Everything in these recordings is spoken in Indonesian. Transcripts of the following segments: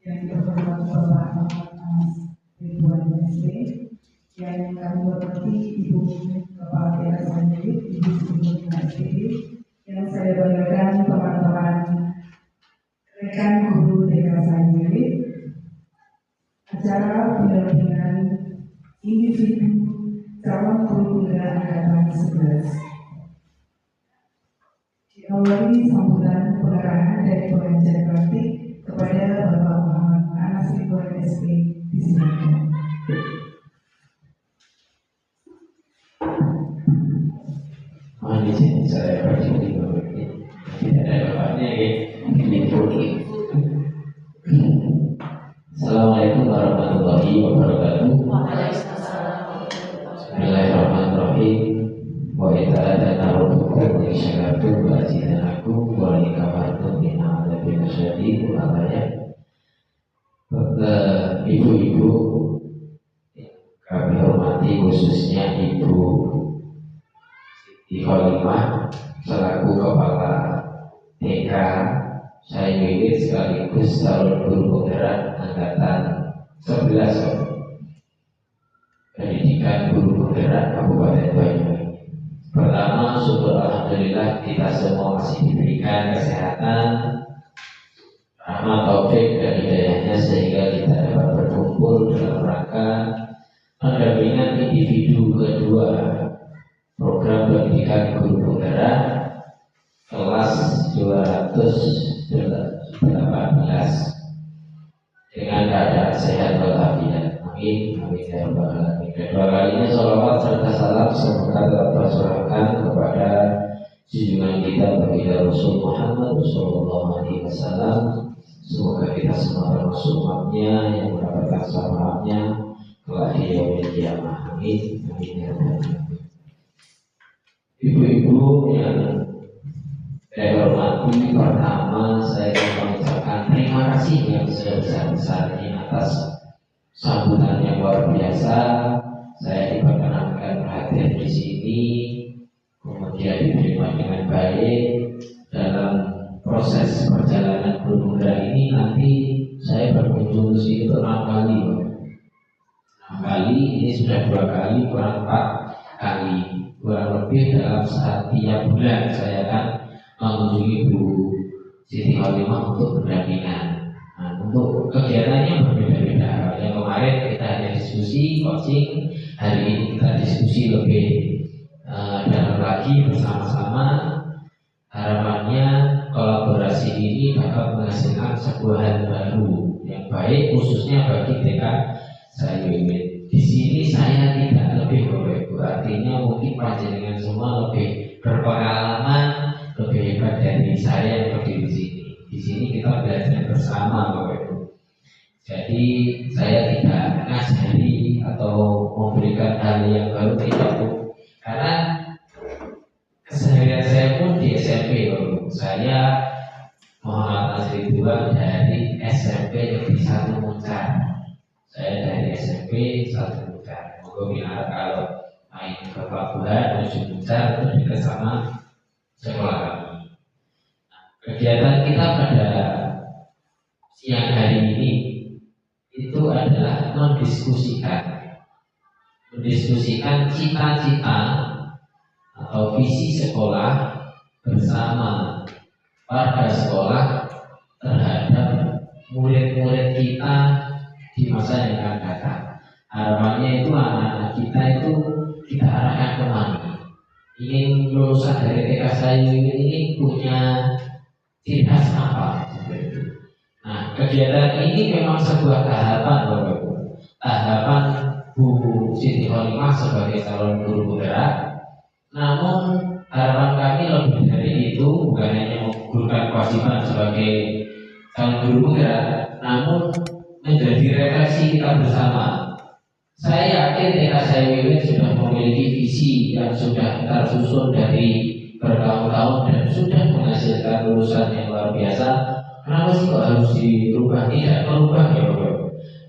yang terhormat Bapak Muhammad Anas Ridwan SP, yang kami hormati Ibu Kepala Yayasan Milik, Ibu Sri SPD, yang saya banggakan teman-teman rekan guru Yayasan Milik, acara pendampingan individu calon guru penggerak angkatan 11. Diawali sambutan pengarahan dari pengajar praktik kepada Bapak Muhammad Anas Ridwan SP. Disilakan. Mohon izin saya berdiri ini tidak ada bapaknya ya. Assalamualaikum warahmatullahi wabarakatuh. Bismillahirrahmanirrahim. Wa ta'ala narutukum wa syakatu wa zidanakum wa likamartum bina alabina syadid wa alaya. Ibu-ibu kami hormati, khususnya Ibu Siti Khalimah selaku Kepala TK Sayyiwid sekaligus calon guru penggerak angkatan 11 pendidikan guru penggerak Kabupaten Banyuwangi. Pertama, syukur alhamdulillah kita semua masih diberikan kesehatan, rahmat, taufik dan hidayahnya sehingga kita dapat berkumpul dalam rangka pendampingan individu kedua program pendidikan guru penggerak kelas 218 dengan keadaan sehat walafiat. Amin, amin ya rabbal alamin. Kedua kalinya sholawat serta salam semoga tercurahkan kepada junjungan kita baginda Rasul Muhammad sallallahu alaihi wasallam. Semoga kita semua termasuk umatnya yang mendapatkan syafaatnya kelak di yaumil qiyamah. Amin, amin ya rabbal alamin. Ibu-ibu yang saya hormati, pertama saya mengucapkan terima kasih yang sebesar-besarnya atas sambutan yang luar biasa. Saya diperkenankan hadir di sini, kemudian diterima dengan baik dalam proses perjalanan guru penggerak ini. Nanti saya berkunjung ke sini untuk 6 kali, 6 kali. Ini sudah 2 kali, kurang 4 kali, kurang lebih dalam setiap bulan saya akan mengunjungi Bu Siti Khalimah untuk berdampingan. Nah, untuk kegiatannya berbeda-beda. Yang kemarin kita hanya diskusi, coaching. Hari ini kita diskusi lebih dalam lagi bersama-sama. Harapannya kolaborasi ini dapat menghasilkan sebuah hal baru yang baik, khususnya bagi TK Sayyiwid. Di sini saya tidak lebih baik, artinya mungkin panjenengan semua lebih berpengalaman, lebih hebat dari saya yang berdiri di sini. Di sini kita belajar bersama, Bapak Ibu. Jadi saya tidak ngajari atau memberikan hal yang baru, tidak, Bu. Karena keseharian saya pun di SMP, Bapak Ibu. Saya Muhammad Anas Ridwan dari SMP Negeri 1 Muncar. Saya dari SMP 1 Muncar. Moga bilang kalau main ke Pelabuhan menuju Muncar itu dekat sama sekolah kami. Nah, kegiatan kita pada siang hari ini itu adalah mendiskusikan cita-cita atau visi sekolah bersama warga sekolah terhadap murid-murid kita di masa yang akan datang. Harapannya itu anak-anak kita itu kita arahkan kemana? Ingin lulusan dari TK Sayyiwid ini punya ciri khas apa? Nah, kegiatan ini memang sebuah tahapan, Bapak Ibu. Tahapan Bu Siti Khalimah sebagai calon guru penggerak. Namun harapan kami lebih dari itu, bukan hanya menggugurkan kewajiban sebagai calon guru penggerak, namun menjadi refleksi kita bersama. Saya yakin TK Sayyiwid sudah memiliki visi yang sudah tersusun dari bertahun-tahun dan sudah menghasilkan lulusan yang luar biasa. Kenapa sih kok harus dirubah? Tidak merubah ya Bapak.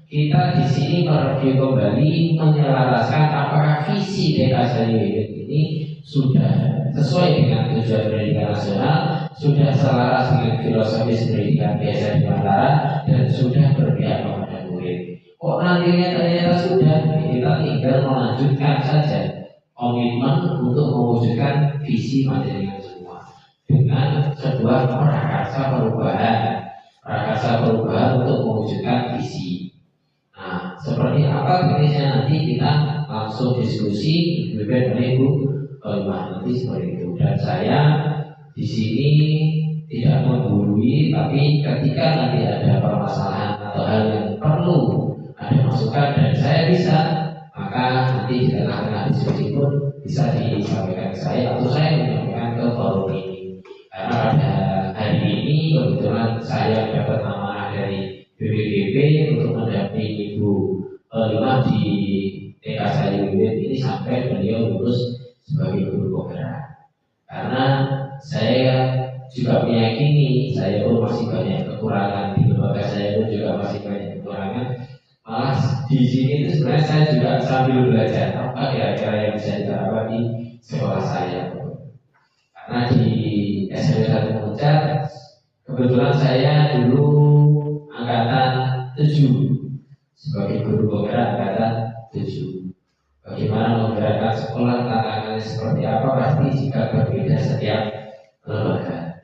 Kita di sini mereview kembali, menyelaraskan apakah visi TK Sayyiwid ini sudah sesuai dengan tujuan pendidikan nasional, sudah selaras dengan filosofis pendidikan biasa di Mataram, dan sudah berpihak kepada murid. Kok nantinya ternyata sudah, kita tinggal melanjutkan saja komitmen untuk mewujudkan visi panjenengan semua dengan sebuah prakarsa perubahan untuk mewujudkan visi. Nah, seperti apa jenisnya nanti kita langsung diskusi dipimpin oleh Bu Olimah nanti seperti itu. Dan saya di sini tidak menggurui, tapi ketika nanti ada permasalahan atau hal yang perlu ada masukan dan saya bisa, maka nanti di tengah-tengah diskusi pun bisa disampaikan ke saya atau saya menyampaikan ke forum ini. Karena pada hari ini kebetulan saya dapat amanah dari BPDB untuk mendampingi Ibu Olimah di TK Sayuwit ini sampai beliau lulus sebagai guru penggerak. Karena saya juga meyakini saya pun masih banyak kekurangan di lembaga saya pun juga masih banyak kekurangan. Malah di sini itu sebenarnya saya juga sambil belajar apa kira-kira yang bisa diterapkan di sekolah saya. Karena di SMP 1 Puncak kebetulan saya dulu angkatan 7 sebagai guru penggerak angkatan 7. Bagaimana menggerakkan sekolah, tantangannya seperti apa pasti juga berbeda setiap lembaga.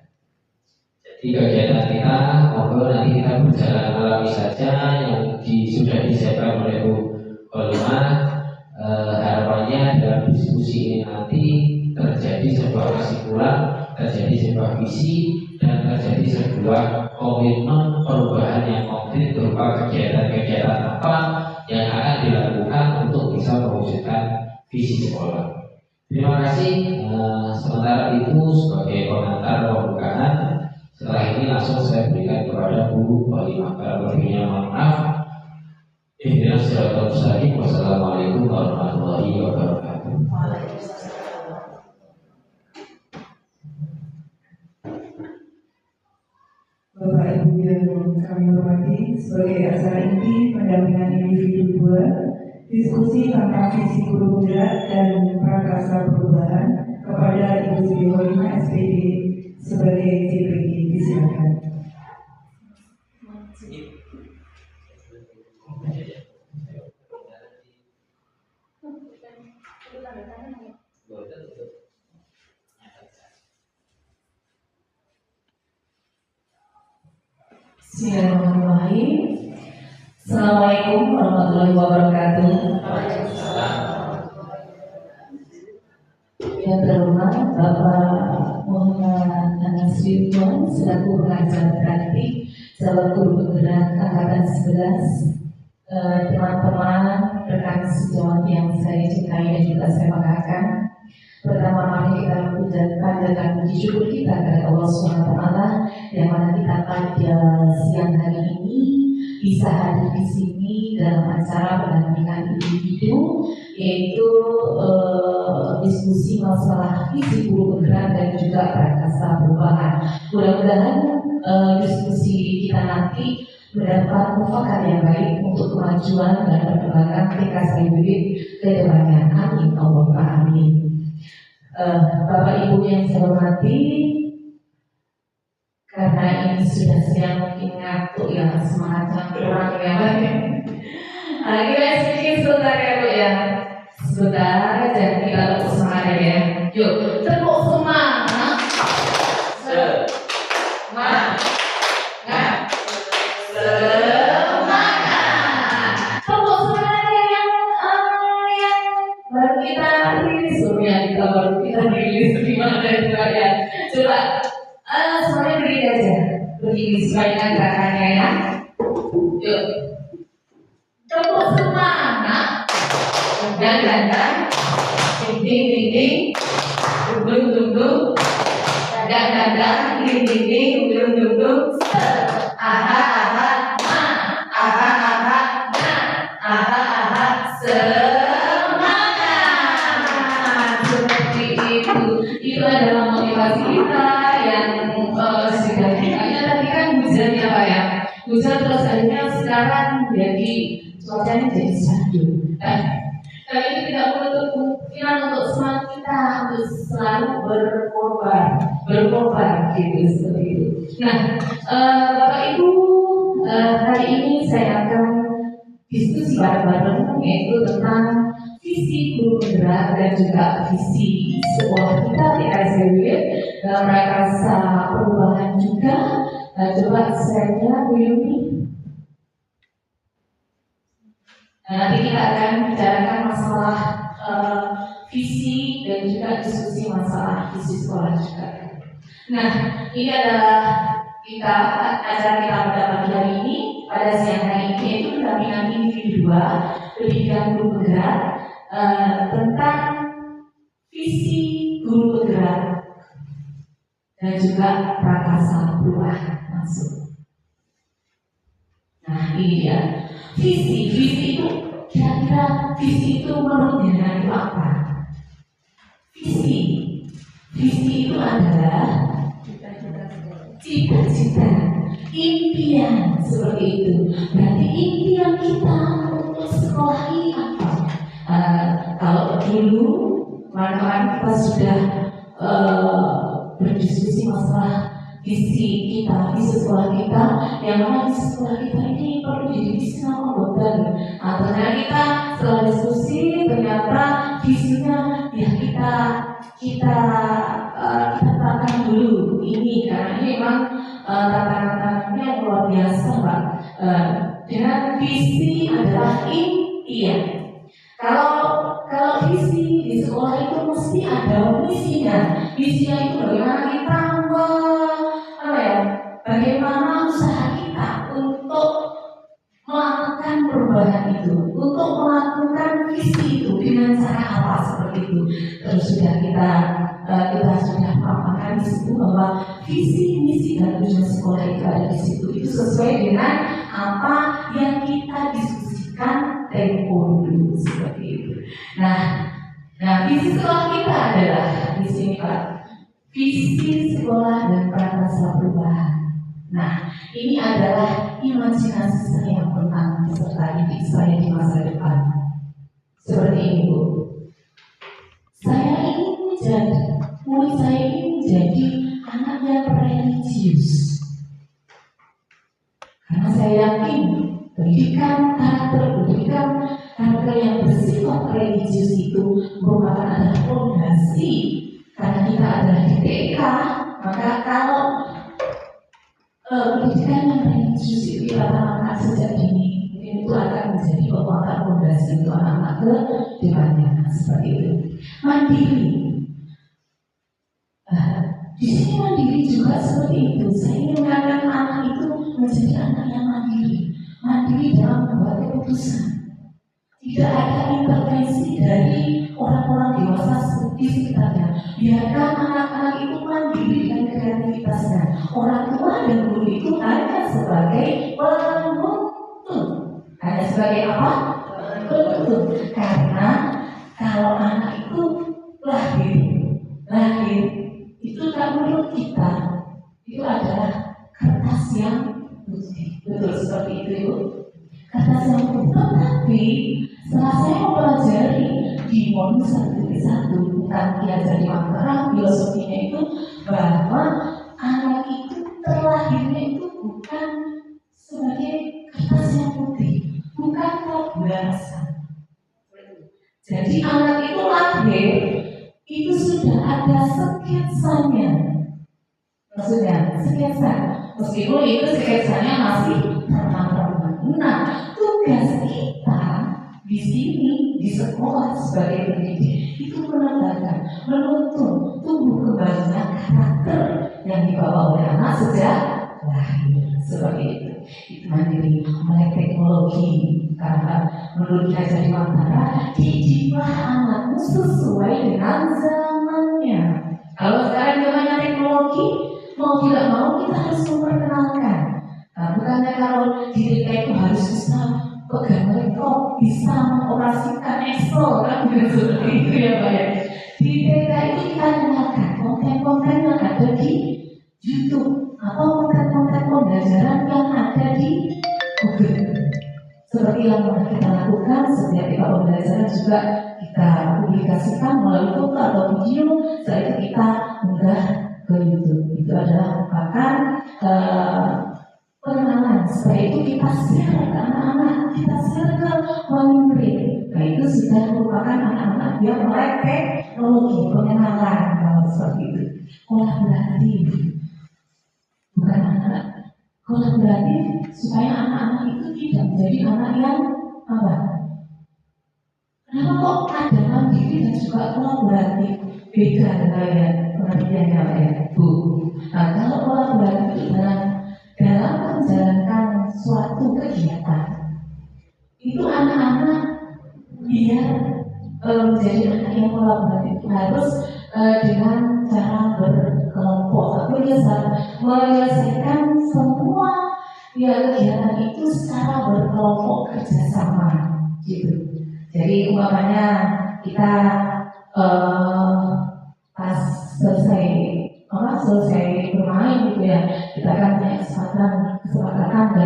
Jadi kegiatan kita monggo nanti kita berjalan alami saja yang sudah disiapkan oleh Bu Olimah. Harapannya dalam diskusi ini nanti terjadi sebuah kesimpulan, terjadi sebuah visi, dan terjadi sebuah komitmen perubahan yang konkret berupa kegiatan-kegiatan apa yang akan dilakukan untuk bisa mewujudkan visi sekolah. Terima kasih. Sementara itu sebagai pengantar pembukaan, setelah ini langsung saya berikan kepada Bu Olimah. Kalau lebihnya mohon maaf. Ihdinas siratal mustaqim. Wassalamualaikum warahmatullahi wabarakatuh. Bapak Ibu yang kami hormati, sebagai acara inti pendampingan individu 2, diskusi tentang visi guru penggerak dan prakarsa perubahan kepada Ibu Siti Olimah SPD sebagai CPG. Disilakan. Bismillahirrahmanirrahim. Assalamualaikum warahmatullahi wabarakatuh. Yang terhormat Bapak Muhammad Anas Ridwan selaku pengajar praktik calon guru penggerak angkatan 11, teman-teman rekan sejawat yang saya cintai dan juga saya banggakan. Pertama mari kita panjatkan puji syukur kita kepada Allah SWT yang mana kita pada siang hari ini bisa hadir di sini dalam acara pendampingan individu, yaitu diskusi masalah visi guru penggerak dan juga prakarsa perubahan. Mudah-mudahan diskusi kita nanti mendapat mufakat yang baik untuk kemajuan dan perkembangan TK Sayuwit ke depannya. Amin Allahumma amin. Bapak Ibu yang saya hormati, karena ini sudah siang mungkin ngantuk ya, semangatnya kurang ya Pak. Kita sedikit sebentar ya Bu ya, sebentar dan kita tepuk semangat ya. Yuk tepuk semangat, semangat, semangat. Tepuk semangat yang baru kita rilis kita baru kita rilis gimana juga ya. Coba semuanya berdiri aja, berdiri sesuai dengan gerakannya ya. Yuk, tepuk semangat, dan ding ding ding, dung dung dung, dan ding ding ding, dung dung dung, aha aha ma, aha aha na, aha aha itu adalah motivasi kita yang sudah kayaknya tadi kan hujan ya Pak ya, hujan terus akhirnya sekarang jadi cuacanya jadi syahdu. Tapi ini tidak menutup kemungkinan untuk semangat kita untuk berkorban gitu seperti itu. Nah, Bapak Ibu, hari ini saya akan diskusi bareng-bareng yaitu tentang visi guru penggerak dan juga visi sekolah kita di ICW dalam rangka perubahan juga. Coba saya Bu Yuni. Nanti kita akan bicarakan masalah visi dan juga diskusi masalah visi sekolah juga. Nah, ini adalah acara kita pada pagi hari ini, pada siang hari ini, yaitu pendampingan individual pendidikan guru penggerak tentang visi guru penggerak dan juga prakarsa perubahan masuk. Nah, ini dia visi itu kira-kira visi itu menurut Diana itu apa? Visi itu adalah cita-cita, impian seperti itu. Berarti impian kita untuk sekolah ini apa? Kalau dulu kawan-kawan kita sudah berdiskusi masalah visi kita, visi sekolah kita, yang mana visi sekolah kita ini perlu divisi sama boten. Ternyata kita setelah diskusi ternyata visinya ya kita tetapkan dulu ini karena ini memang tantangannya luar biasa, Pak. Dengan visi adalah impian. Kalau visi di sekolah itu mesti ada misinya. Misinya itu bagaimana kita bagaimana usaha kita untuk melakukan perubahan itu, untuk melakukan visi itu dengan cara apa seperti itu. Terus sudah kita sudah paparkan di situ bahwa visi, misi dan tujuan sekolah itu ada di situ. Itu sesuai dengan apa yang kita diskusikan tempo dulu seperti itu. Nah visi sekolah kita adalah di sini, Pak. Visi sekolah dan prakarsa perubahan. Nah, ini adalah imajinasi saya tentang peserta didik saya di masa depan. Seperti ini, Bu. Murid saya ingin menjadi anak yang religius. Karena saya yakin pendidikan karakter yang bersifat religius itu merupakan adalah fondasi. Karena kita adalah di TK, maka kalau pendidikan yang religius itu dilaksanakan sejak dini, itu akan menjadi penguatan fondasi untuk anak-anak ke depannya. Seperti itu. Mandiri. Di sini mandiri juga seperti itu. Saya ingin mengatakan anak itu menjadi anak yang mandiri dalam membuat keputusan. Tidak ada intervensi dari orang-orang dewasa di sekitarnya. Biarkan anak-anak itu mandiri dengan kreativitasnya. Orang tua dan guru itu hanya sebagai penuntun. Hanya sebagai apa? Penuntun. Karena kalau anak itu lahir itu tak menurut kita itu adalah kertas yang putih. Betul seperti itu, Ibu. Kertas yang putih. Tetapi setelah saya mempelajari di modul 1.1 tentang Piaget di Mataram, filosofinya itu bahwa anak itu terlahirnya itu bukan sebagai kertas yang putih, bukan tabulasan. Jadi anak itu lahir itu sudah ada sketsanya. Maksudnya sketsa, meskipun itu sketsanya masih teman-teman. Nah, tugas kita di sini di sekolah sebagai pendidik itu menandakan, menuntun tumbuh kembangnya karakter yang dibawa oleh anak sejak lahir. Seperti itu. Itu mandiri, melek teknologi. Karena menurut Piaget di Mataram, didiklah anakmu sesuai dengan zamannya. Kalau sekarang zamannya teknologi, mau tidak mau kita harus memperkenalkan. Bukannya kalau diri itu harus bisa pegang laptop, bisa mengoperasikan Excel, kan seperti itu ya Pak ya. Di TK itu kita kenalkan konten-konten yang ada di YouTube atau konten-konten pembelajaran yang ada di Google. seperti yang pernah kita lakukan setiap kita pembelajaran juga kita publikasikan melalui foto atau video, setelah itu kita unggah ke YouTube. Itu adalah merupakan pengenalan. Setelah itu kita share ke anak-anak, kita share ke murid. Nah itu sudah merupakan anak-anak yang melek teknologi, pengenalan kalau seperti itu. Kolaboratif, bukan anak kolaboratif supaya anak-anak itu tidak menjadi anak yang apa? Kenapa kok ada mandiri dan juga kolaboratif? Beda ya pengertiannya ya Bu. Nah kalau kolaboratif itu dalam menjalankan suatu kegiatan itu anak-anak biar menjadi anak yang kolaboratif harus dengan cara berkelompok, menyelesaikan semua kegiatan itu secara berkelompok kerjasama gitu. Jadi umpamanya kita pas selesai bermain gitu ya, kita kan punya kesepakatan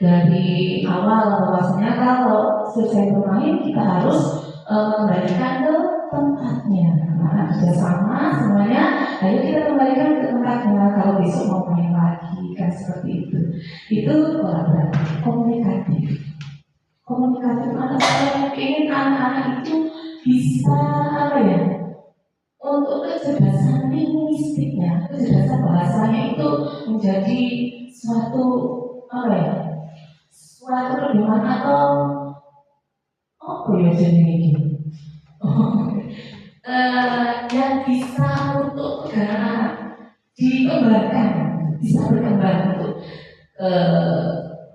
dari awal bahwasanya kalau selesai bermain kita harus kembalikan ke tempatnya. Nah, kerjasama semuanya, ayo kita kembalikan ke tempatnya. Kalau besok mau main lagi kan seperti itu. Itu kolaboratif, komunikatif. Anak saya ingin anak-anak itu bisa apa ya? Untuk kecerdasan linguistiknya, kecerdasan bahasanya itu menjadi suatu apa ya? Suatu pedoman atau apa ya jenis ini? Yang bisa untuk dikembangkan, bisa berkembang untuk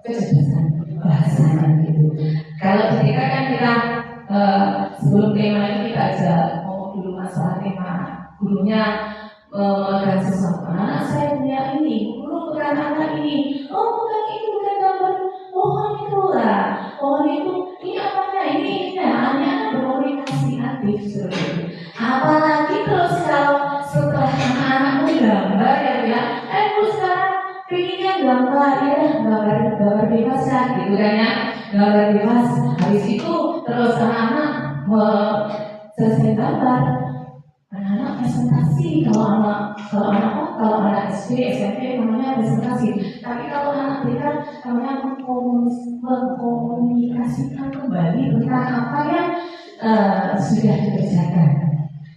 kecerdasan bahasanya gitu. Kalau ketika kan kita sebelum tema ini kita aja ngomong dulu masalah tema, gurunya memegang sesuatu. Anak saya punya ini, guru pegang anak ini. Oh bukan itu, bukan gambar pohon itu lah. Pohon itu ini apanya ini hanya berkomunikasi aktif seperti. Apalagi terus kalau setelah anak-anak menggambar ya, bu sekarang pinginnya gambar ya, gambar bebas lah gitu kan ya, gambar bebas. Habis itu terus anak-anak selesai gambar, anak-anak presentasi. Kalau anak SD, SMP namanya presentasi. Tapi kalau anak TK namanya mengkomunikasikan kembali tentang apa yang sudah dikerjakan.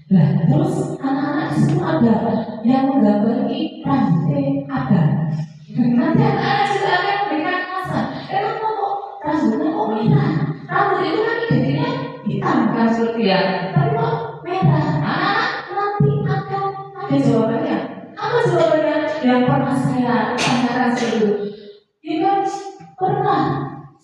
Nah, terus anak-anak semua ada yang menggambar rambutnya abang. Nanti anak-anak juga akan memberikan alasan. Kenapa kok rambutnya kok merah? Rambut itu kan jadinya hitam kan seperti ya. Tapi kok merah? Anak-anak nanti akan ada jawabannya. Apa jawabannya yang pernah saya tanyakan dulu? Dia pernah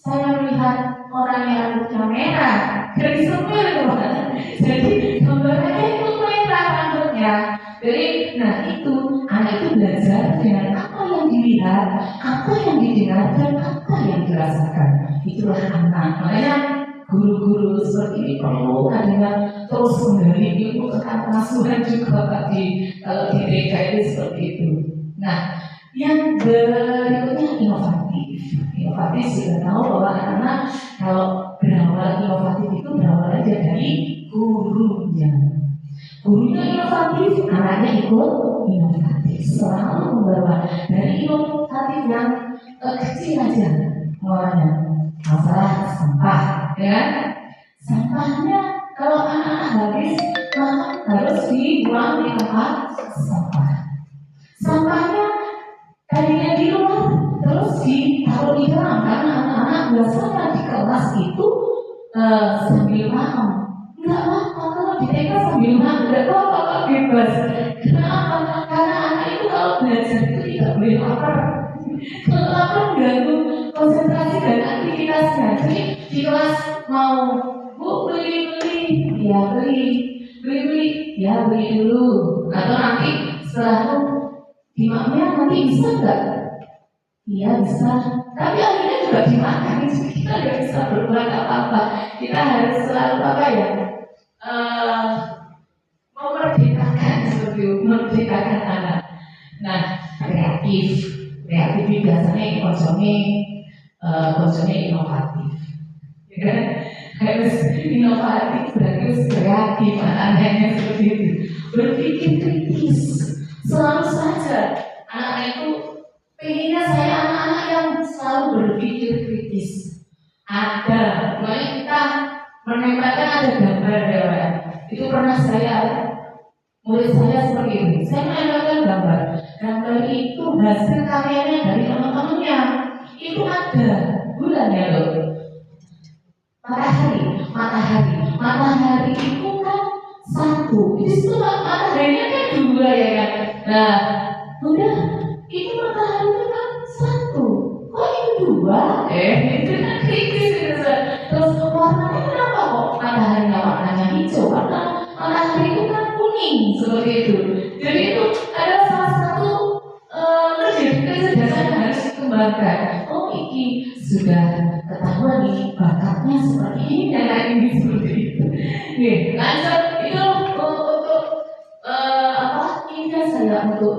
saya melihat orang yang rambutnya merah dari sumber teman. Jadi gambarnya itu merah rambutnya. Jadi, nah itu anak itu belajar dengan apa yang dilihat, apa yang didengar dan apa yang dirasakan. Itulah anak. Makanya guru-guru seperti ini perlu adanya terus menggali ilmu tentang pengasuhan juga Pak kalau di TK itu seperti itu. Nah, yang berikutnya inovatif. Inovatif sudah tahu bahwa anak-anak kalau berawal inovatif itu berawal aja dari gurunya. Gurunya inovatif, anaknya ikut inovatif. Selalu membawa dari inovatif yang kecil aja. Mulanya masalah sampah, ya. Sampahnya kalau anak-anak habis maka harus dibuang di tempat sampah. Sampahnya tadinya di luar terus ditaruh di dalam karena anak-anak biasanya di kelas itu sambil makan. Enggak apa-apa kalau di TK sambil makan, enggak apa-apa bebas. Kenapa? Karena anak itu kalau belajar itu tidak boleh lapar. Kalau lapar mengganggu konsentrasi dan aktivitasnya. Jadi di kelas mau bu beli, ya beli dulu. Atau nanti setelah dimakannya nanti bisa enggak? Iya bisa. Tapi akhirnya juga dimakan. Kita nggak bisa berbuat apa-apa. Kita harus selalu apa ya? Memerdekakan seperti memerdekakan anak. Nah, kreatif biasanya konsumsi inovatif. inovatif berarti kreatif, anak-anaknya seperti itu. Berpikir kritis, selalu saja anak-anak itu pengennya saya anak-anak yang selalu berpikir kritis. Ada, makanya kita menempatkan ada gambar ya, itu pernah saya murid saya seperti itu. Saya menempatkan gambar itu hasil karyanya dari teman-temannya. Itu ada bulannya loh. Matahari itu kan satu. Itu mataharinya kan dua ya kan. Nah, udah itu matahari itu kan satu. Kok itu dua? Itu kan kritis gitu. Terus warnanya kenapa kok mataharinya warnanya hijau? Karena matahari itu kan kuning seperti itu. Jadi itu adalah salah satu kecerdasan yang harus dikembangkan. Oh, ini sudah ketahuan nih bakatnya seperti ini dan lain seperti itu. Nih, lanjut itu untuk ini kan saya untuk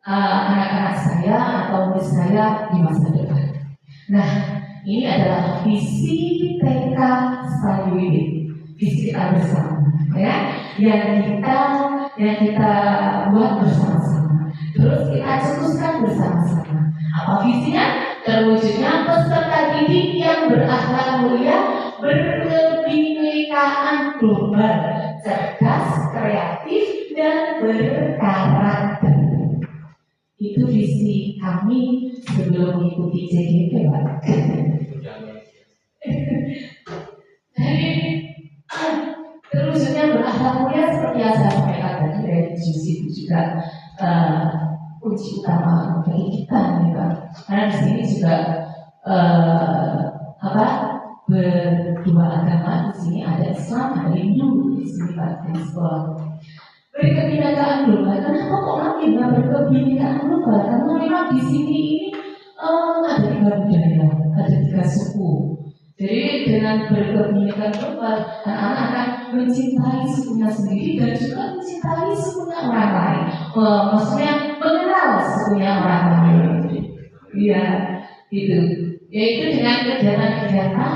anak-anak saya atau murid saya di masa depan. Nah, ini adalah visi TK Study With It, visi kita bersama, ya, yang kita buat bersama-sama. Terus kita cetuskan bersama-sama. Apa visinya? Terwujudnya peserta didik yang berakhlak mulia, berkebinekaan global, cerdas, kreatif, dan berkarakter. Itu visi kami sebelum mengikuti JGP, Pak. Jadi terwujudnya berakhlak mulia seperti yang saya sampaikan tadi dari Juicy itu juga kunci utama bagi kita, nih Pak. Karena di sini juga berdua agama di sini ada Islam, ada Hindu di sini Pak di sekolah. Berkebinekaan global. Kenapa kok nanti nggak berkebinekaan global? Karena memang di sini ini ada 3 budaya, ada 3 suku. Jadi dengan berkebinekaan global, anak-anak akan mencintai sukunya sendiri dan juga mencintai sukunya orang lain. Maksudnya mengenal sukunya orang lain. Iya, gitu. Yaitu dengan kegiatan-kegiatan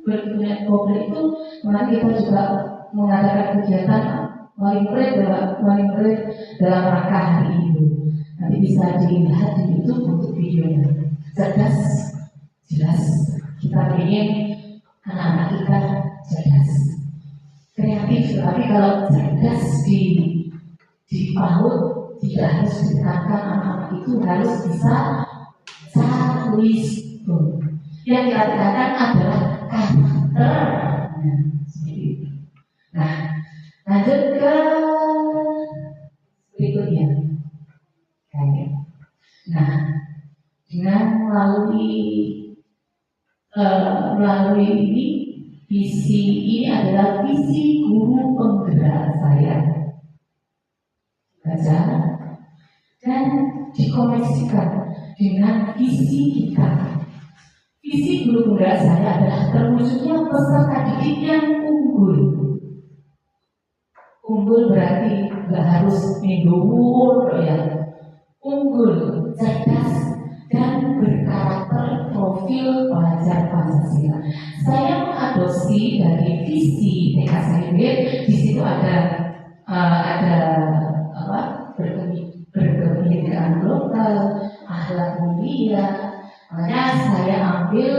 berkebinekaan global itu, kemarin kita juga mengadakan kegiatan Wali murid dalam rangka hari itu. Nanti bisa dilihat di YouTube untuk videonya. Cerdas, jelas. Kita ingin anak-anak kita cerdas, kreatif. Tapi kalau cerdas di PAUD tidak harus ditekankan, anak-anak itu harus bisa carisma. Yang kita tekankan adalah karakter. Nah, lanjut ke berikutnya. Nah, dengan melalui ini, visi ini adalah visi guru penggerak saya. Baca dan dikoneksikan dengan visi kita. Visi guru penggerak saya adalah terwujudnya peserta didik yang unggul. Unggul berarti nggak harus menduwur ya. Unggul, cerdas, dan berkarakter profil pelajar Pancasila. Saya mengadopsi dari visi TKSMB. Di situ ada berkebinekaan global, akhlak mulia. Makanya saya ambil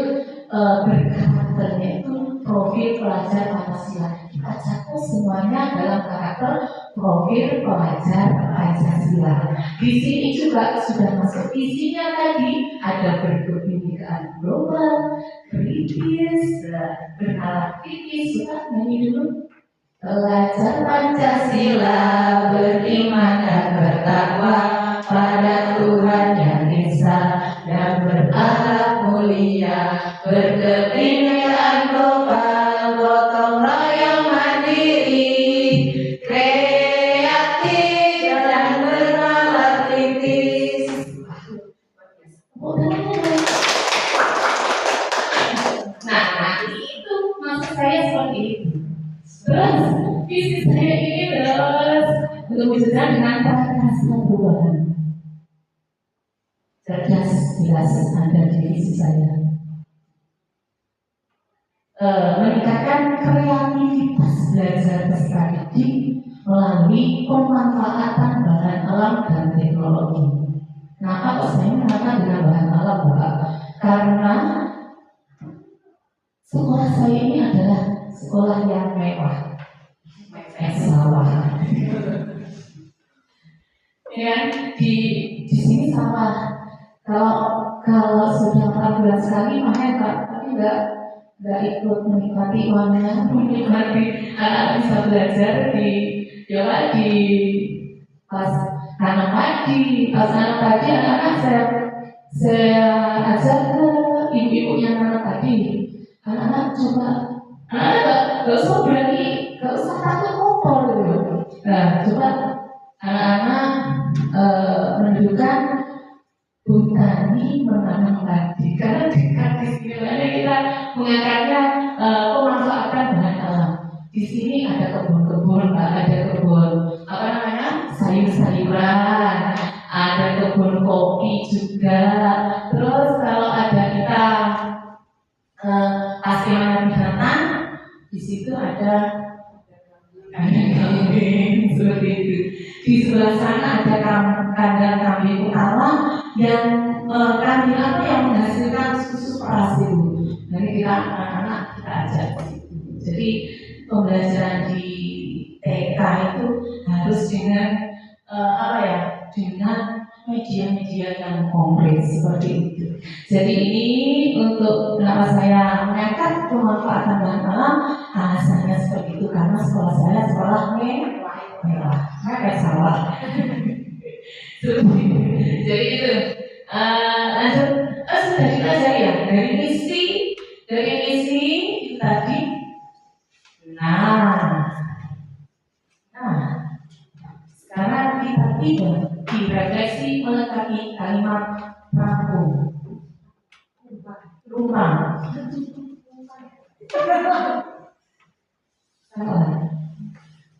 berkarakternya itu profil pelajar Pancasila. Kita cakup semuanya dalam karakter profil pelajar Pancasila. Di sini juga sudah masuk visinya tadi, ada berkebinekaan global, kritis, bernalar kritis. Sudah nyanyi dulu. Pelajar Pancasila beriman dan bertakwa pada Tuhan yang Esa dan berakhlak mulia, berkebinekaan global, gotong royong mandiri, kreatif dan bernalar kritis. Nah, itu maksud saya seperti itu. Terus visi saya ini terus berwujudkan dengan rasa perubahan. Cerdas, jelas ada di visi saya. meningkatkan kreativitas belajar peserta didik melalui pemanfaatan bahan alam dan teknologi. Kenapa kok saya mengatakan dengan bahan alam, Bapak? Karena sekolah saya ini adalah sekolah yang mewah, sawah. Ya, di sini sawah. Kalau sudah 4 bulan sekali main Pak, tapi nggak ikut menikmati uangnya, menikmati anak bisa belajar di pas tanam padi, anak-anak saya ajak ke ibu-ibu yang nanam padi. Anak-anak coba, nggak usah berani, nggak usah takut kotor gitu. Nah, coba anak-anak menunjukkan botani menanam padi, karena dekat di sini makanya kita mengangkatnya pemanfaatan bahan alam. Di sini ada kebun-kebun, ada kebun sayur-sayuran, ada kebun kopi juga. Terus kalau ada kita asinan binatang, di situ ada kambing seperti itu. Di sebelah sana ada kandang kambing utama yang kambing apa yang menghasilkan susu peras itu. Jadi kita anak-anak kita ajak di situ. Jadi pembelajaran di TK itu harus dengan dengan media-media yang konkret seperti itu. Jadi ini untuk kenapa saya mengangkat pemanfaatan bahan alam, alasannya seperti itu karena sekolah saya sekolah mewah, kayak sawah. Jadi itu lanjut, sudah dipelajari ya dari misi itu tadi. Nah, sekarang kita tiba di refleksi melengkapi kalimat rampung. Rumah.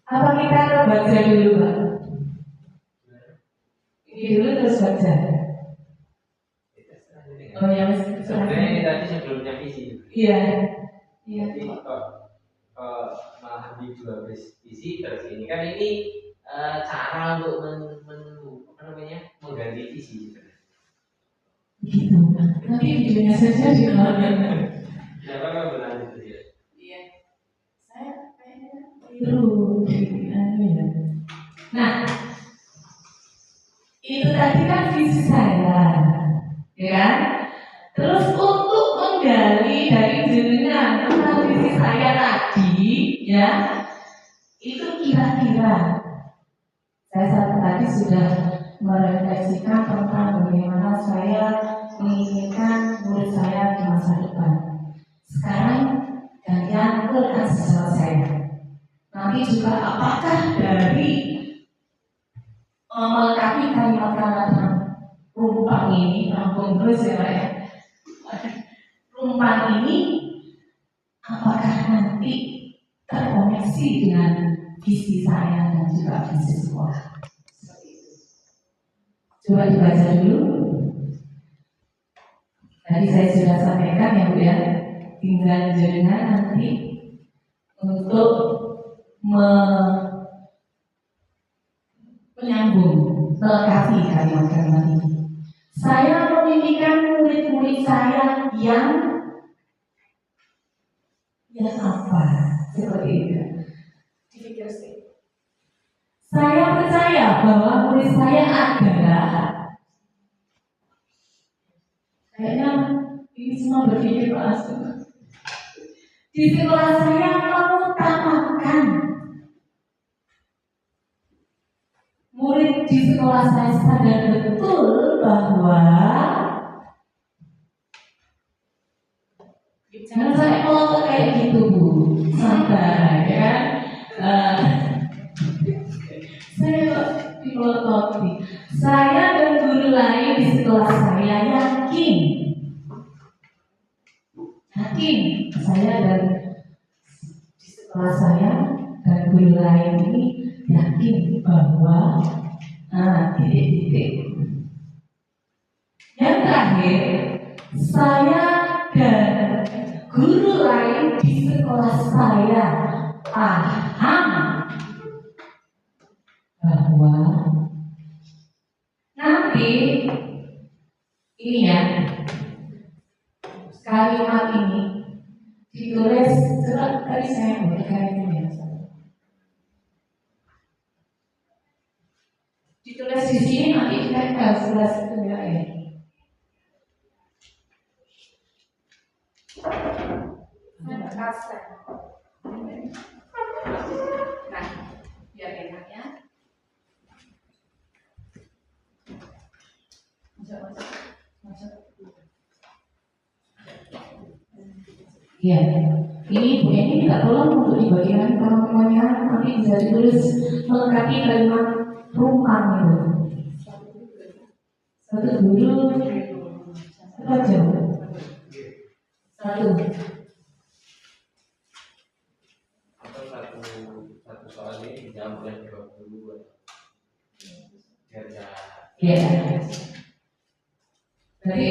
Apa kita baca dulu, Pak? Ini dulu terus baca. Oh ya, sebenarnya ini tadi sebelumnya visi. Iya. Jadi malah di 12 visi terus ini kan ini cara untuk mengganti visi. Begitu. Nanti videonya saja di mana? Kenapa kamu berlanjut itu ya? Iya. Saya kayaknya keliru. Nah, itu tadi kan visi saya, ya kan? Terus untuk menggali dari jenengan tentang visi saya tadi, ya, itu kira-kira saya tadi sudah merefleksikan tentang bagaimana saya menginginkan murid saya di masa depan. Sekarang gantian ke asal saya. Nanti juga apakah dari melengkapi kalimat-kalimat rumpang ini, rampung terus ya Pak ya. Rumpang ini apakah nanti terkoneksi dengan visi saya dan juga visi sekolah? Coba dibaca dulu. Tadi saya sudah sampaikan ya Bu ya, tinggal jenengan nanti untuk menyambung, melengkapi kalimat-kalimat ini. Saya memimpikan murid-murid saya yang apa? Seperti itu. Dipikir sih. Saya percaya bahwa murid saya adalah, kayaknya ini semua berpikir Pak Asu. Di sekolah saya mengutamakan murid di sekolah saya sadar betul bahwa jangan saya mau kayak gitu Bu, sabar ya kan. Saya dipelototi. Saya dan guru lain di sekolah saya yakin saya dan di sekolah saya dan guru lain ini yakin bahwa titik-titik. Yang terakhir, saya dan guru lain di sekolah saya paham bahwa nanti ini ya, kalimat ini ditulis, coba tadi saya buat kalimatnya ya. Ditulis di sini, nanti kita harus jelas itu enggak ya. Nah, biar enak ya. Iya, ini Bu Eni tidak tolong untuk di bagian teman-temannya nanti bisa ditulis melengkapi kalimat rumpang itu. Satu guru, apa aja? Satu. Atau satu soal ini dijawab oleh dulu. Ya. Jadi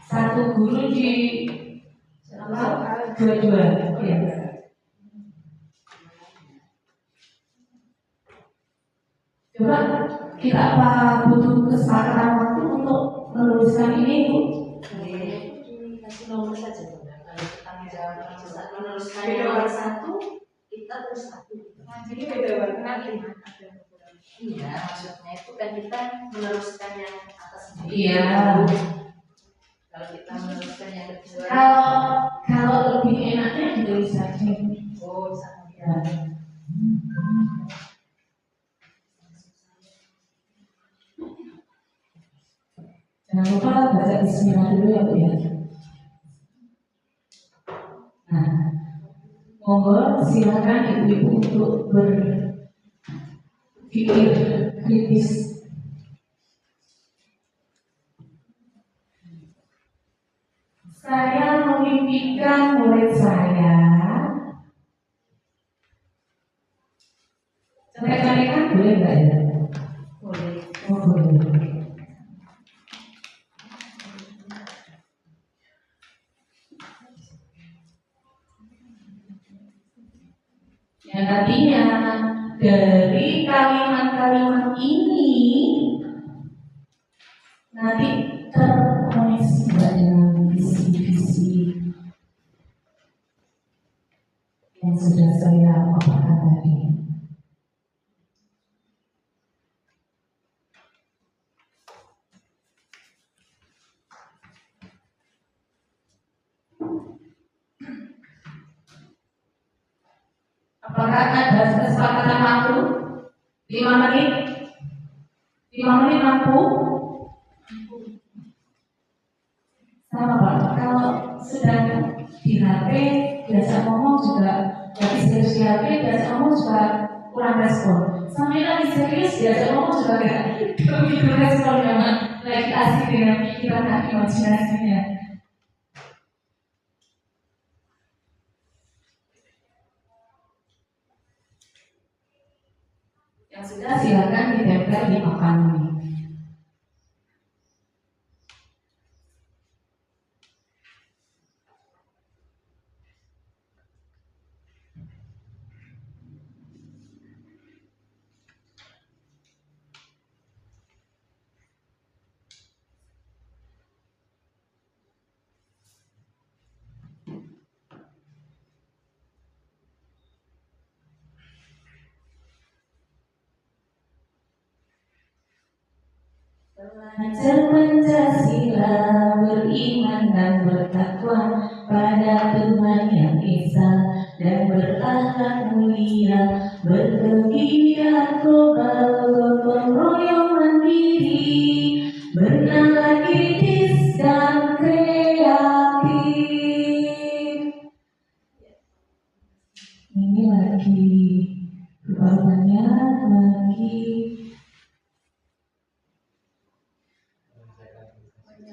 satu guru di dua-dua. Ya. Coba kita apa butuh kesepakatan waktu untuk menuliskan ini, Bu? Kasih nomor saja. Kalau kita menuliskan satu, kita terus satu. Jadi beda warna ini. Iya, maksudnya itu kan kita meneruskan yang atas sendiri. Iya. Kalau kita meneruskan yang kedua. Kalau lebih enaknya ditulis saja. Oh, sama Ya. Jangan lupa baca bismillah dulu ya Bu ya. Nah, monggo silakan ibu-ibu untuk berpikir kritis. Saya memimpikan murid saya. Contek-contekan boleh nggak ya? boleh. Oh boleh. Yang artinya dari kalimat-kalimat ini nanti terkoneksi dengan visi-visi yang sudah saya paparkan tadi. Apakah ada kesepakatan waktu? 5 menit? 5 menit mampu? Sama Pak, kalau sedang di HP biasa ngomong juga, lagi serius di HP biasa ngomong juga kurang respon. Sampai lagi serius biasa ngomong juga gak begitu respon, memang lagi asik dengan pikiran dan imajinasinya. Yang sudah silakan ditempel di papan ini. Belajar Pancasila, beriman dan bertakwa pada Tuhan yang Esa, dan berakhlak mulia, berkegiatan global, gotong royong mandiri, bernalar kritis dan kreatif. Ini lagi berubahnya lagi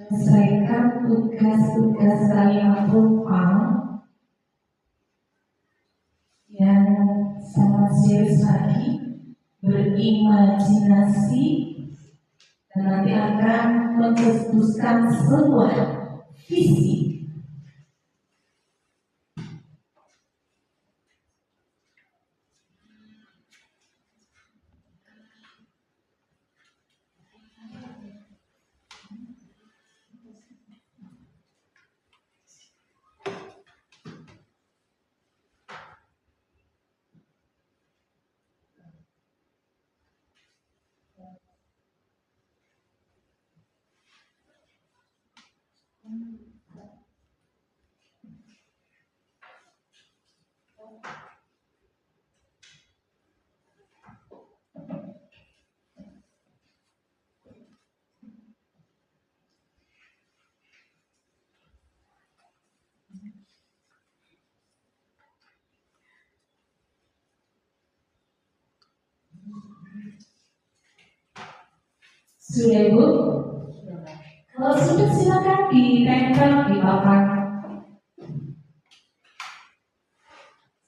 menyelesaikan tugas-tugas kalimat rumpang yang sangat serius lagi, berimajinasi, dan nanti akan mencetuskan sebuah visi Sudah Ibu? Kalau sudah silakan ditempel di papan.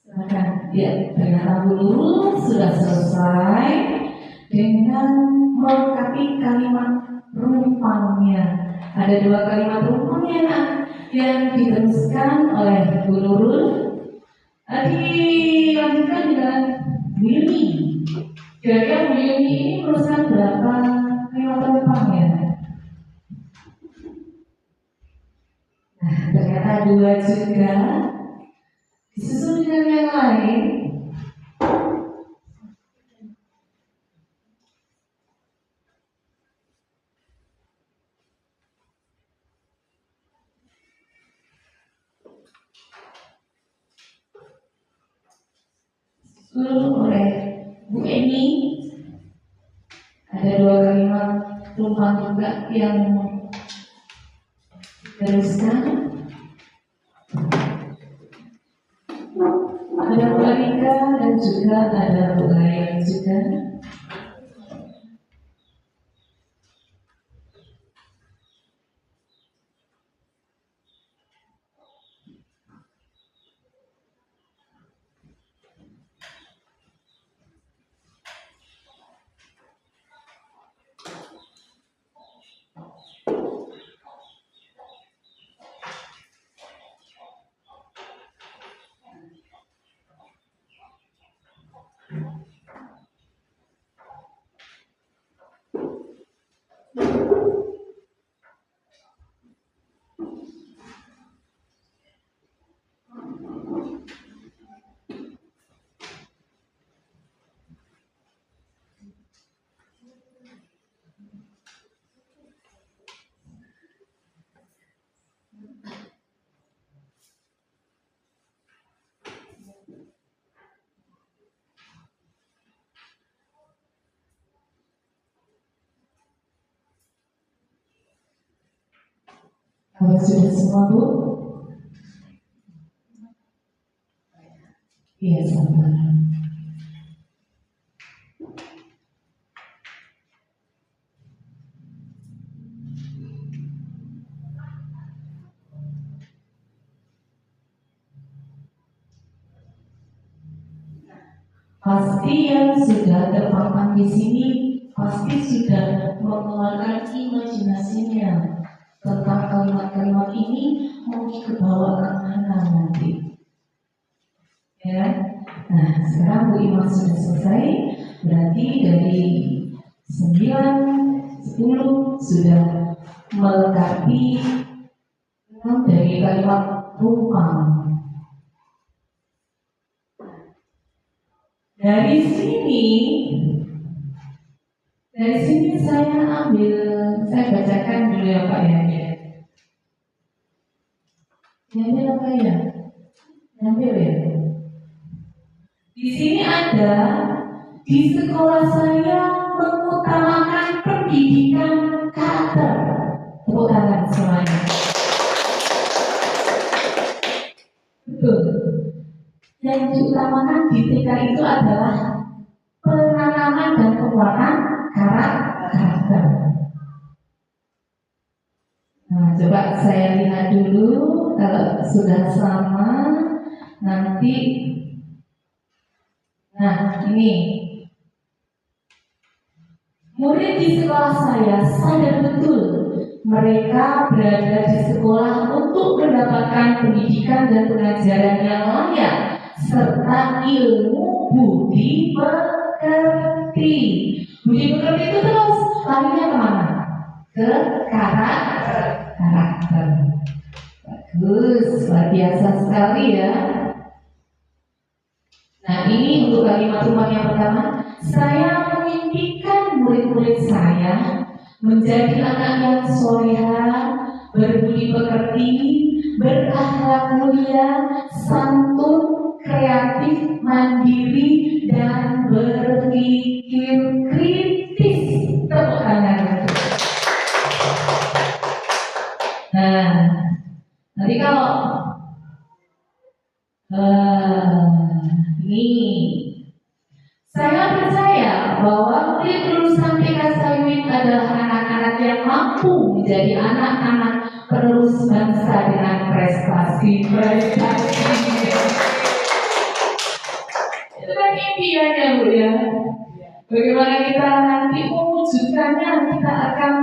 Silakan. Ya, ternyata Bu Nurul sudah selesai dengan melengkapi kalimat rumpangnya. Ada 2 kalimat rumpangnya yang diteruskan oleh Bu Nurul. Dilanjutkan dengan Bu Yuni. Kira-kira Bu Yuni ini meneruskan berapa kalimat rumpangnya? Nah, ternyata 2 juga. Disusul dengan yang lain. Oleh Bu Eni. Ada 2 kalimat rumpang juga yang diteruskan. Ada Bu Alika dan juga ada Bu Layan juga. Kalau sudah semua Bu? Iya, sabar. Pasti yang sudah terpampang di sini pasti sudah mengeluarkan imajinasinya tentang kalimat-kalimat ini mau dibawa kemana nanti, ya. Nah, sekarang Bu Ima sudah selesai, berarti dari 9, 10 sudah melengkapi 6 dari kalimat rumpang. Dari sini saya bacakan dulu ya Pak ya. Nyambil apa ya? Nyambil ya. Di sini ada, di sekolah saya mengutamakan pendidikan karakter. Tepuk tangan semuanya. Betul. Yang diutamakan di TK itu adalah penanaman dan penguatan karakter. Nah, coba saya lihat dulu kalau sudah sama nanti. Nah, ini murid di sekolah saya sadar betul mereka berada di sekolah untuk mendapatkan pendidikan dan pengajaran yang layak serta ilmu budi pekerti. Budi pekerti itu terus larinya kemana? Ke karakter. Bagus, luar biasa sekali ya. Nah, ini untuk kalimat rumpang yang pertama. Saya memimpikan murid-murid saya menjadi anak yang solehah, berbudi pekerti, berakhlak mulia, santun, kreatif, mandiri, dan berpikir kritis. Tepuk tangan. Nah, nanti kalau ini saya percaya bahwa murid lulusan TK Sayuit adalah anak-anak yang mampu menjadi anak-anak penerus bangsa dengan prestasi-prestasi. Itu kan impiannya, Bu ya. Bagaimana kita nanti mewujudkannya, kita akan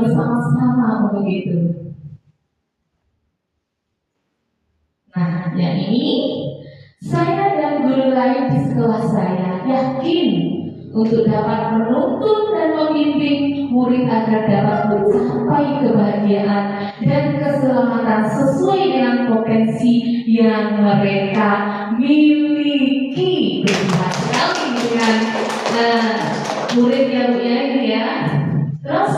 bersama-sama untuk itu. Nah, yang ini saya dan guru lain di sekolah saya yakin untuk dapat menuntun dan membimbing murid agar dapat mencapai kebahagiaan dan keselamatan sesuai dengan potensi yang mereka miliki. Berbahagia sekali dengan murid yang punya ini ya. Terus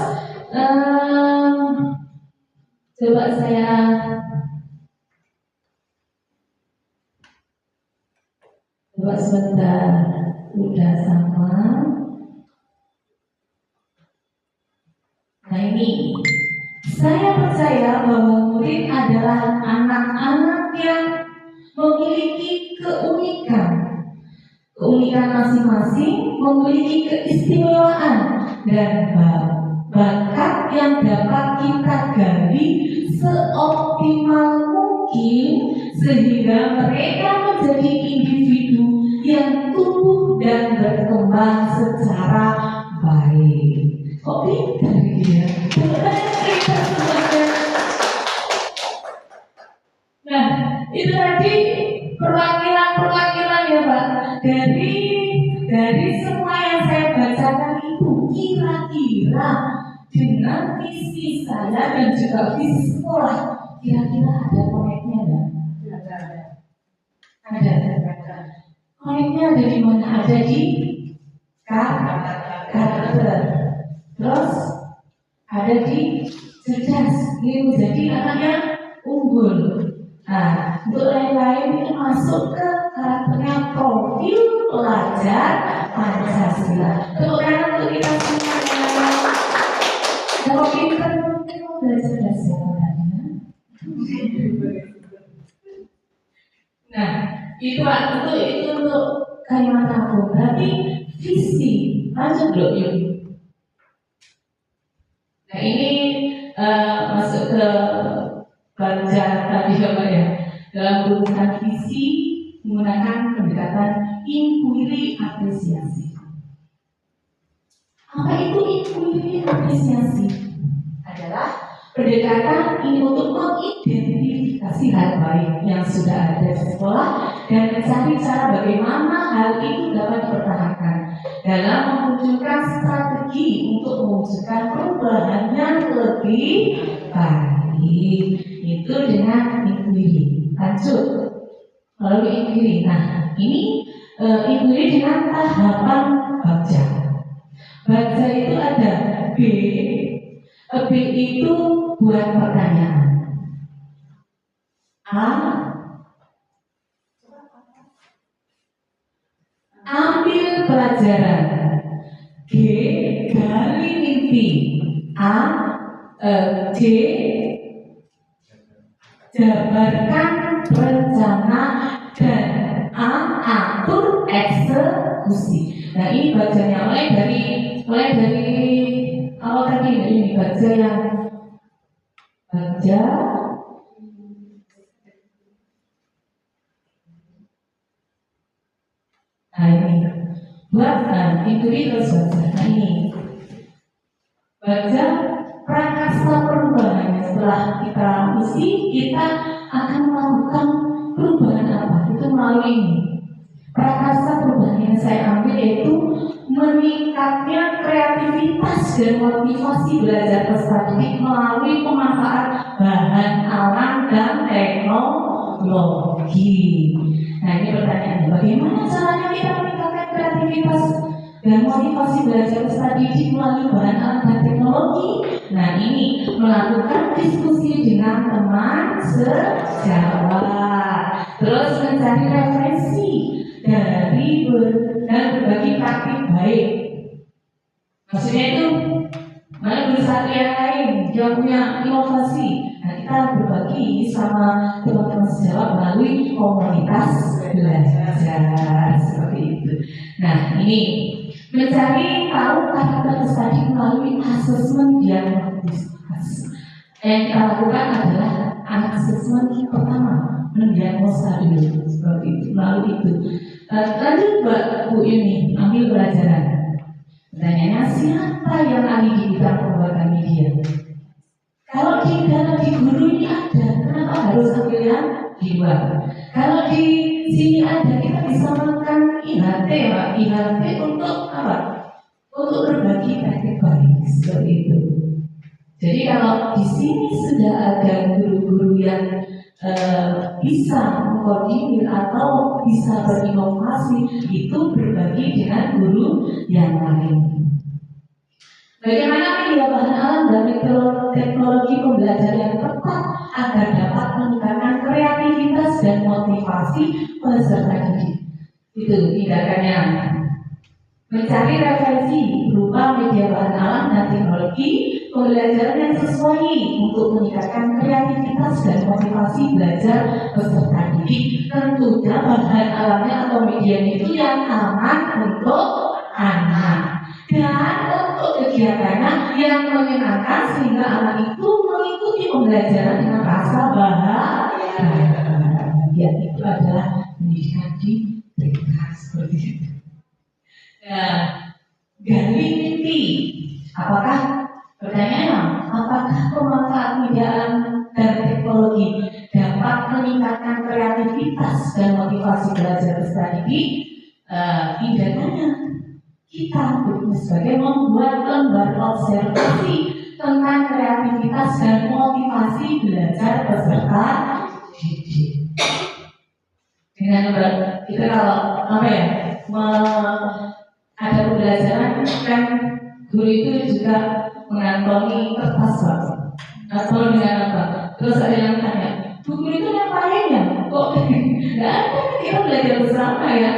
coba saya coba sebentar, udah sama. Nah ini, saya percaya bahwa murid adalah anak-anak yang memiliki keunikan masing-masing, memiliki keistimewaan dan bakat yang dapat kita gali seoptimal mungkin sehingga mereka menjadi individu yang tumbuh dan berkembang secara baik. Kok pintar dia? Cerita semuanya. Nah, itu tadi perwakilan ya Pak. Dari semua yang saya bacakan itu kira-kira dengan visi saya dan juga visi sekolah, kira-kira ada koneknya enggak? Ada. Koneknya ada di mana? Ada di karakter. Terus ada di cerdas. Ini menjadi anak yang unggul. Nah, untuk lain-lain ini masuk ke karakternya profil pelajar Pancasila. Tepuk tangan untuk kita semuanya. Kalau kita belajar dasar orangnya. Nah, itu untuk Kalimantan aku. Berarti visi lanjut dulu yuk. Nah ini masuk ke baca tadi apa ya, dalam urusan visi menggunakan pendekatan inquiry apresiasi. Apa itu inquiry apresiasi? Adalah pendekatan ini untuk mengidentifikasi hal baik yang sudah ada di sekolah dan mencari cara bagaimana hal itu dapat dipertahankan dalam memunculkan strategi untuk mewujudkan perubahan yang lebih baik. Itu dengan inquiry. Lanjut melalui inquiry. Nah, ini inquiry dengan tahapan baca. Baca itu ada B. B itu buat pertanyaan. A. Ambil pelajaran. G. Gali mimpi. D. Jabarkan rencana. Dan atur eksekusi. Nah ini bacanya mulai dari awal tadi ini baca yang baca. Nah ini buat itu terus baca. Nah ini baca prakasa perubahannya. Setelah kita misi, kita akan melakukan perubahan apa? Itu melalui ini. Prakasa perubahan yang saya ambil yaitu meningkatnya kreativitas dan motivasi belajar pedagogi melalui pemanfaat bahan alam dan teknologi. Nah ini pertanyaannya, bagaimana caranya kita meningkatkan kreativitas dan motivasi belajar peserta didik melalui bahan alat dan teknologi. Nah, ini melakukan diskusi dengan teman sejawat, terus mencari referensi dari dan berbagi praktik baik. Maksudnya itu mana guru satu yang lain yang punya inovasi. Nah, kita berbagi sama teman-teman sejawat melalui komunitas belajar seperti itu. Nah, ini mencari tahu karakter peserta didik melalui asesmen diagnostik. Yang kita lakukan adalah asesmen pertama, mendiagnosa dulu seperti itu. Melalui itu, lanjut Bu Yuni ambil pelajaran. Pertanyaannya, siapa yang ahli di bidang pembuatan media? Kalau di dalam di guru ini ada, kenapa harus ambil yang di luar? Kalau di sini ada, kita bisa makan IHT, Pak. IHT untuk apa? Untuk berbagi praktik baik seperti itu. Jadi kalau di sini sudah ada guru-guru yang bisa mengkoordinir atau bisa berinovasi, itu berbagi dengan guru yang lain. Bagaimana media bahan alam dan teknologi pembelajaran yang tepat agar dapat meningkatkan kreativitas dan motivasi peserta didik? Itu tindakannya. Mencari referensi berupa media bahan alam dan teknologi pembelajaran yang sesuai untuk meningkatkan kreativitas dan motivasi belajar peserta didik. Tentunya bahan alamnya atau medianya itu yang aman untuk anak. Dan untuk kegiatannya yang menyenangkan sehingga anak itu mengikuti pembelajaran dengan rasa bahagia. Ya, itu adalah pendidikan di TK seperti itu. Nah, gali mimpi. Apakah pemanfaat media dan teknologi dapat meningkatkan kreativitas dan motivasi belajar peserta didik? Tindakannya kita sebagai membuat lembar observasi tentang kreativitas dan motivasi belajar peserta didik. Dengan lembar kita kalau ada pembelajaran kan guru itu juga mengantongi kertas Pak. Atau dengan apa? Terus ada yang tanya, guru itu ngapain ya? Kok nggak ada? Kita belajar bersama ya.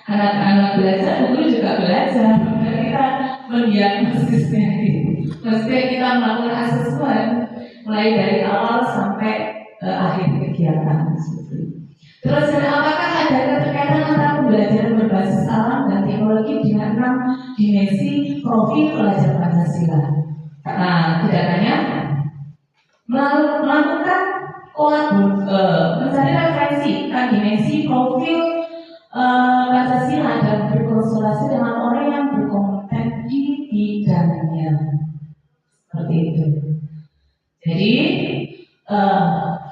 Anak-anak belajar, guru juga belajar. Dan kita mendiagnosisnya itu. Maksudnya kita melakukan asesmen mulai dari awal sampai akhir kegiatan. Terus apakah ada keterkaitan antara pembelajaran berbasis alam dan teknologi dengan 6 dimensi profil pelajar Pancasila? Nah, tindakannya melakukan mencari referensi tentang dimensi profil Pancasila dan berkonsultasi dengan orang yang berkompeten di bidangnya. Seperti itu. Jadi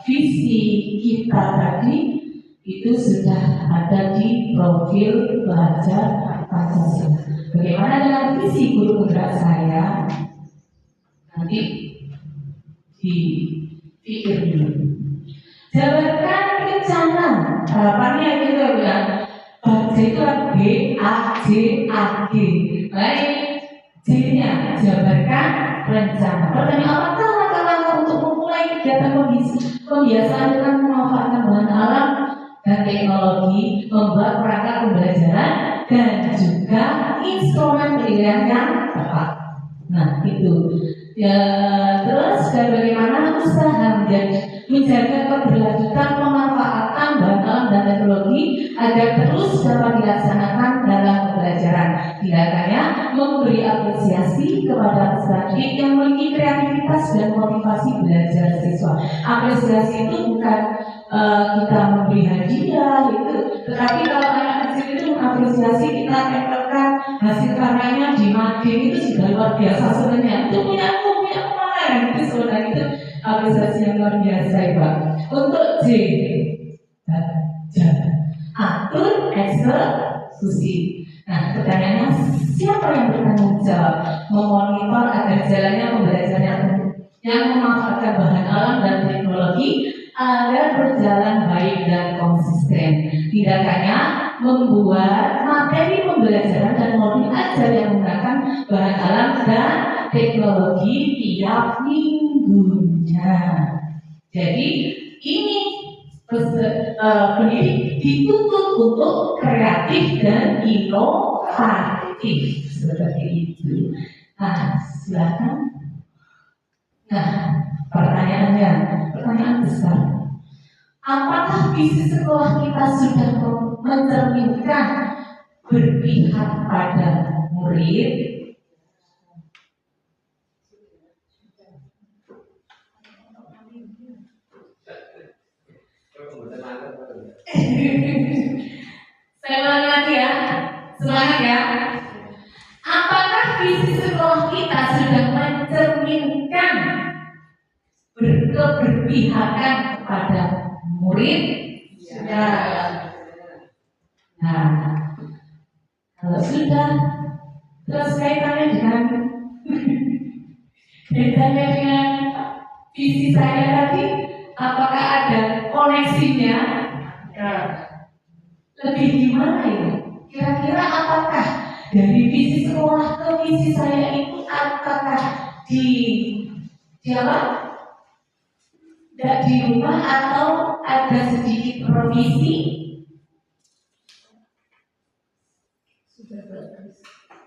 visi kita tadi itu sudah ada di profil pelajar Pancasila. Bagaimana dengan visi guru penggerak saya? Nanti dipikir dulu. Jabarkan rencana. Harapannya gitu ya. Itu BAJAG. Baik, J-nya jabarkan rencana. Pertanyaan, apakah langkah-langkah untuk memulai kegiatan pembiasaan dengan memanfaatkan bahan alam dan teknologi, membuat perangkat pembelajaran dan juga instrumen penilaian yang tepat. Nah, itu. Ya, terus bagaimana usaha menjaga keberlanjutan pemanfaatan bahan alam dan teknologi agar terus dapat dilaksanakan dalam pembelajaran. Tindakannya memberi apresiasi kepada peserta didik yang memiliki kreativitas dan motivasi belajar siswa. Apresiasi itu bukan kita memberi hadiah itu, tetapi kalau anak kecil itu mengapresiasi, kita tempelkan hasil karyanya di mading, itu sudah luar biasa sebenarnya. Itu punya kemana itu sebenarnya itu apresiasi yang luar biasa ya Pak. Untuk J, atur eksekusi. Nah, pertanyaannya, siapa yang bertanggung jawab memonitor agar jalannya pembelajaran yang memanfaatkan bahan alam dan teknologi agar berjalan baik dan konsisten. Tidak hanya membuat materi pembelajaran dan modul ajar yang menggunakan bahan alam dan teknologi tiap minggunya. Jadi ini pendidik dituntut untuk kreatif dan inovatif seperti itu. Nah, silakan. Nah, pertanyaan besar. Apakah visi sekolah kita sudah mencerminkan berpihak pada murid? Semangat ya, semangat ya. Apakah visi sekolah kita sudah mencerminkan berkeberpihakan kepada murid? Sudah. Nah, kalau sudah, terus kaitannya dengan visi saya tadi, apakah ada koneksinya? Lebih gimana ya? Kira-kira apakah dari visi sekolah ke visi saya itu apakah di apa? Tidak di rumah atau ada sedikit provisi?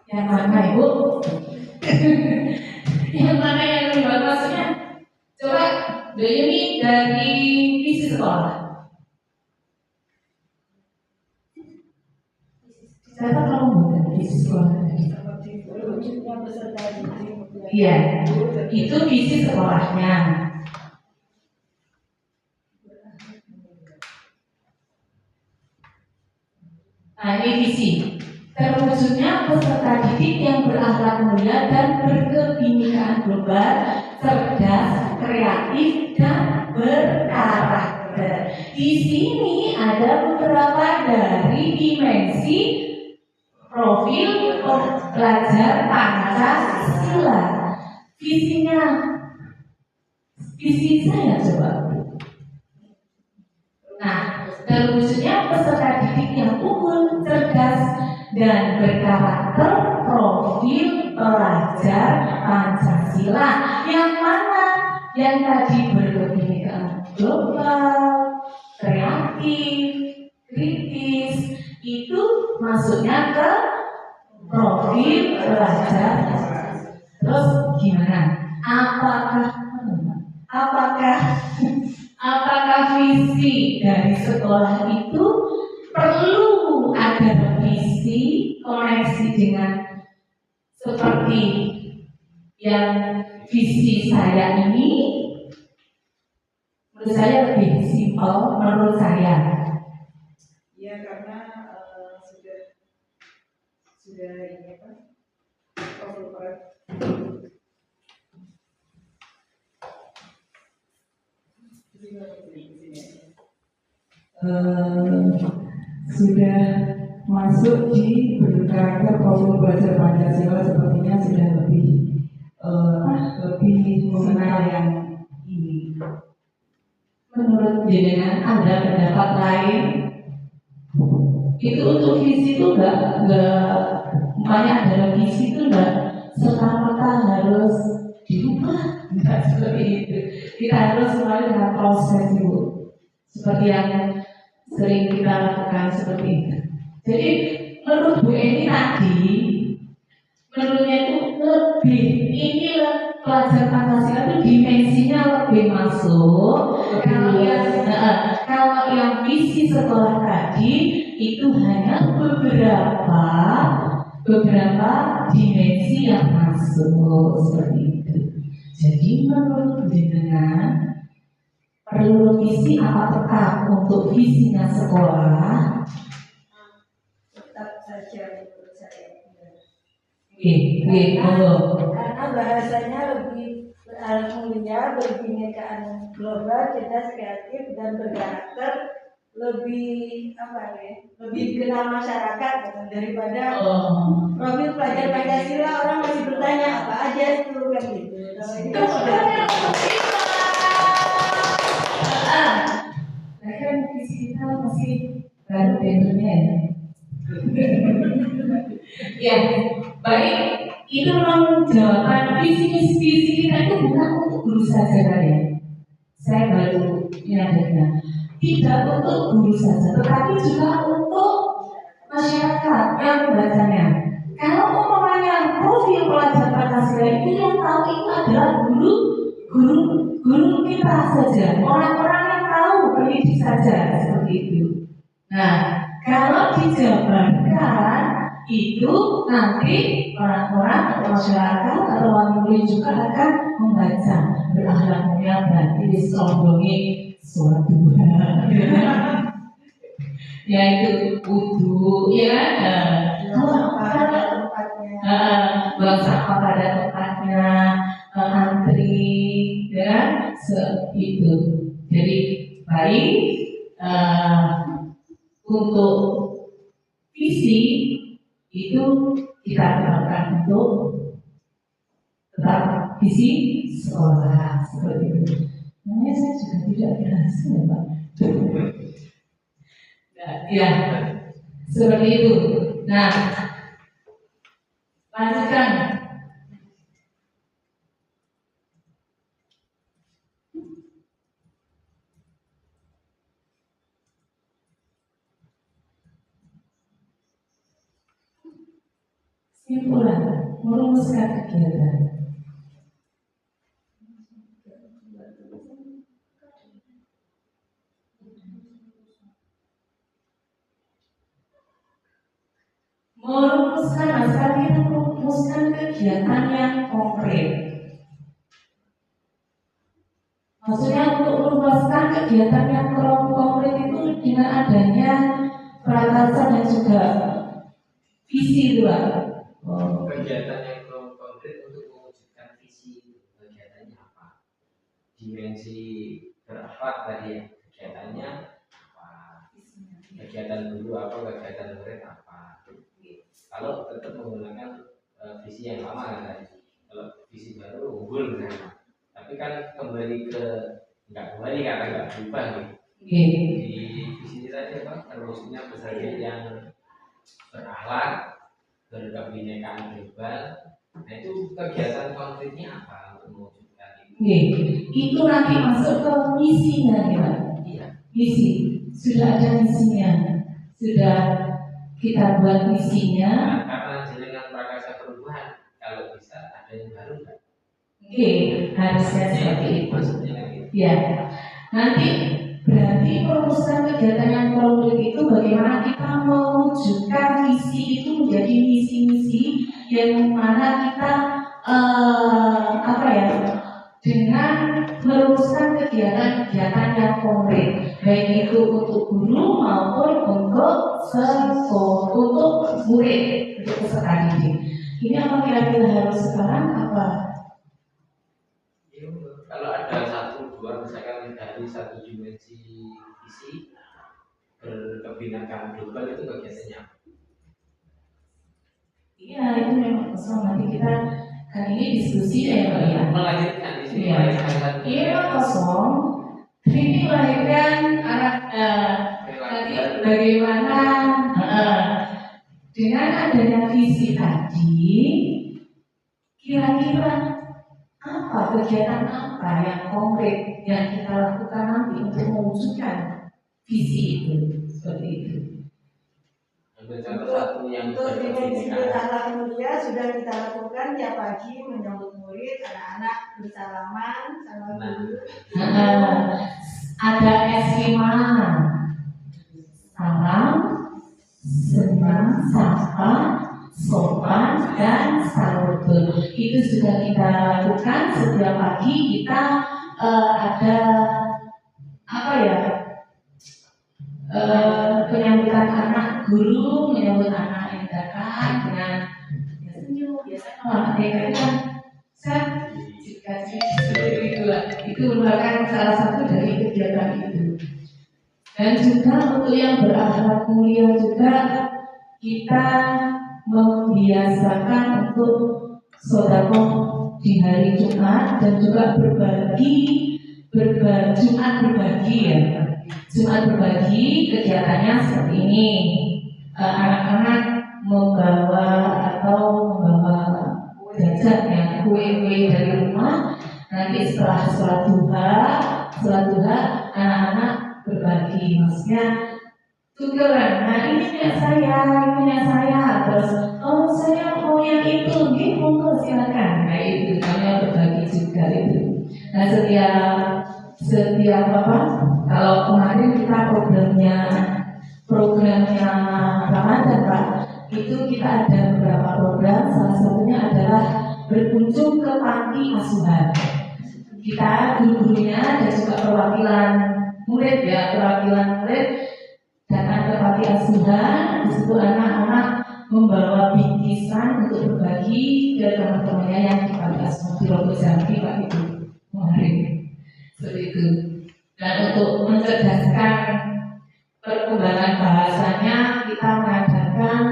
Yang mana Ibu? Yang mana yang lebih bagus maksudnya? Coba ini dari visi sekolah. Saya kalau bukan visi sekolah. Iya, itu visi sekolahnya. Nah, ini visi. Terwujudnya peserta didik yang berakhlak mulia dan berkebinekaan global, cerdas, kreatif, dan berkarakter. Di sini ada beberapa dari dimensi profil pelajar Pancasila. Visi saya coba. Nah, terwujudnya peserta didik yang unggul, cerdas, dan berkarakter, profil pelajar Pancasila. Yang mana? Yang tadi berkebinekaan global, kreatif, kritis, itu masuknya ke profil pelajar. Terus gimana? Apakah visi dari sekolah itu perlu ada revisi, koneksi dengan seperti yang visi saya ini? Menurut saya lebih simpel, menurut saya. Ya, karena sudah ini apa? Sudah masuk di berkarakter profil belajar Pancasila, sepertinya sudah lebih mengenal yang ini. Menurut jenengan ada pendapat lain? Itu untuk visi itu enggak umpamanya ada visi itu enggak serta-merta harus dirubah, enggak seperti itu. Kita harus mulai dengan proses itu, seperti yang sering kita lakukan seperti itu. Jadi menurut Bu Eni tadi, menurutnya itu lebih ini pelajar Pancasila itu dimensinya lebih masuk. Kalau yang visi sekolah tadi itu hanya beberapa dimensi yang masuk seperti itu. Jadi menurut jenengan perlu visi apa tetap untuk visinya sekolah? Tetap saja menurut saya. Karena bahasanya lebih mulia, berbinekaan global, cerdas, kreatif, dan berkarakter, lebih lebih dikenal masyarakat daripada profil pelajar Pancasila. Orang masih bertanya apa aja itu kan gitu. Kalau ini Kita masih baru bentuknya ya. Ya, baik. Itu memang jawaban visi kita itu bukan untuk guru saja kan ya. Saya baru menyadarinya. Tidak untuk guru saja, tetapi juga untuk masyarakat yang membacanya. Kalau umpamanya profil pelajar Pancasila itu yang tahu itu adalah guru kita saja, orang-orang yang tahu pendidik saja seperti itu. Nah, kalau dijabarkan itu nanti orang-orang atau masyarakat atau orang murid juga akan membaca berakhlak mulia berarti disombongi suatu ya itu wudu ya pada tempatnya. buang sampah pada tempatnya, antri dan itu. Jadi baik untuk visi itu kita terapkan untuk tetap visi sekolah seperti itu. Namanya saya juga tidak berhasil ya Pak. Ya, seperti itu. Nah, lanjutkan. Simpulan, merumuskan kegiatan. Merumuskan masalah kita merumuskan kegiatan yang konkret. Maksudnya untuk merumuskan kegiatan yang konkret itu dengan adanya peratasan dan juga visi dua. Kegiatan yang konkret untuk mewujudkan visi kegiatannya apa? Dimensi berakhlak tadi ya, kegiatannya apa? Kegiatan dulu apa? Kegiatan murid apa? Kalau tetap menggunakan visi yang lama kan tadi, kalau visi baru unggul misalnya, tapi kan kembali ke nggak kembali karena nggak berubah nih. Di visi tadi apa? Terwujudnya berbagai yang berakhlak, berkebinekaan global. Nah itu kegiatan konkretnya apa untuk mewujudkan itu? Itu nanti masuk ke misinya ya. Iya. Misi sudah ada misinya, sudah kita buat misinya. Nah, karena jenengan Prakasa Perubahan, kalau bisa ada yang baru nggak? Harusnya seperti itu. Maksudnya kan gitu. Ya, nanti berarti merumuskan kegiatan yang konkret itu bagaimana kita mewujudkan visi itu menjadi misi-misi yang mana kita dengan merumuskan kegiatan-kegiatan yang konkret, baik itu untuk guru maupun untuk sekolah, untuk murid, untuk peserta didik. Ini apa kira-kira harus sekarang apa? Kalau ada satu dua misalkan dari satu dimensi visi berkebinekaan global itu kegiatannya apa? Iya, itu memang kosong. Nanti kita kan ini diskusi ya Pak ya. Melahirkan di sini. Iya kosong. Ini melahirkan anak tadi bagaimana dengan adanya visi tadi, kira-kira apa kegiatan apa yang konkret yang kita lakukan nanti untuk mewujudkan visi itu seperti itu. Untuk dimensi berakhlak mulia sudah kita lakukan tiap pagi menyambut murid, anak-anak bersalaman sama guru. Ada S5 salam, senang, sapa, sopan dan santun. Itu sudah kita lakukan setiap pagi. Kita ada penyambutan anak guru, menyambut anak yang datang dengan senyum. Biasanya kalau anak TK kan itu merupakan salah satu dari kegiatan itu. Dan juga untuk yang berakhlak mulia juga kita membiasakan untuk sedekah di hari Jumat dan juga berbagi Jumat berbagi ya. Jumat berbagi kegiatannya seperti ini. Anak-anak membawa jajan ya, kue-kue dari rumah. Nanti setelah duha anak-anak berbagi, maksudnya tukeran. Nah ini punya saya, terus oh saya mau yang itu, gitu silakan. Nah itu namanya berbagi juga itu. Nah setiap kalau kemarin kita programnya Ramadan Pak, itu kita ada beberapa program. Salah satunya adalah berkunjung ke panti asuhan. Kita guru-gurunya dan juga perwakilan murid datang ke panti asuhan. Di situ anak-anak membawa bingkisan untuk berbagi ke teman-temannya yang di panti asuhan di Lombok Jambi Pak itu kemarin. Seperti itu. Dan untuk mencerdaskan perkembangan bahasanya, kita mengadakan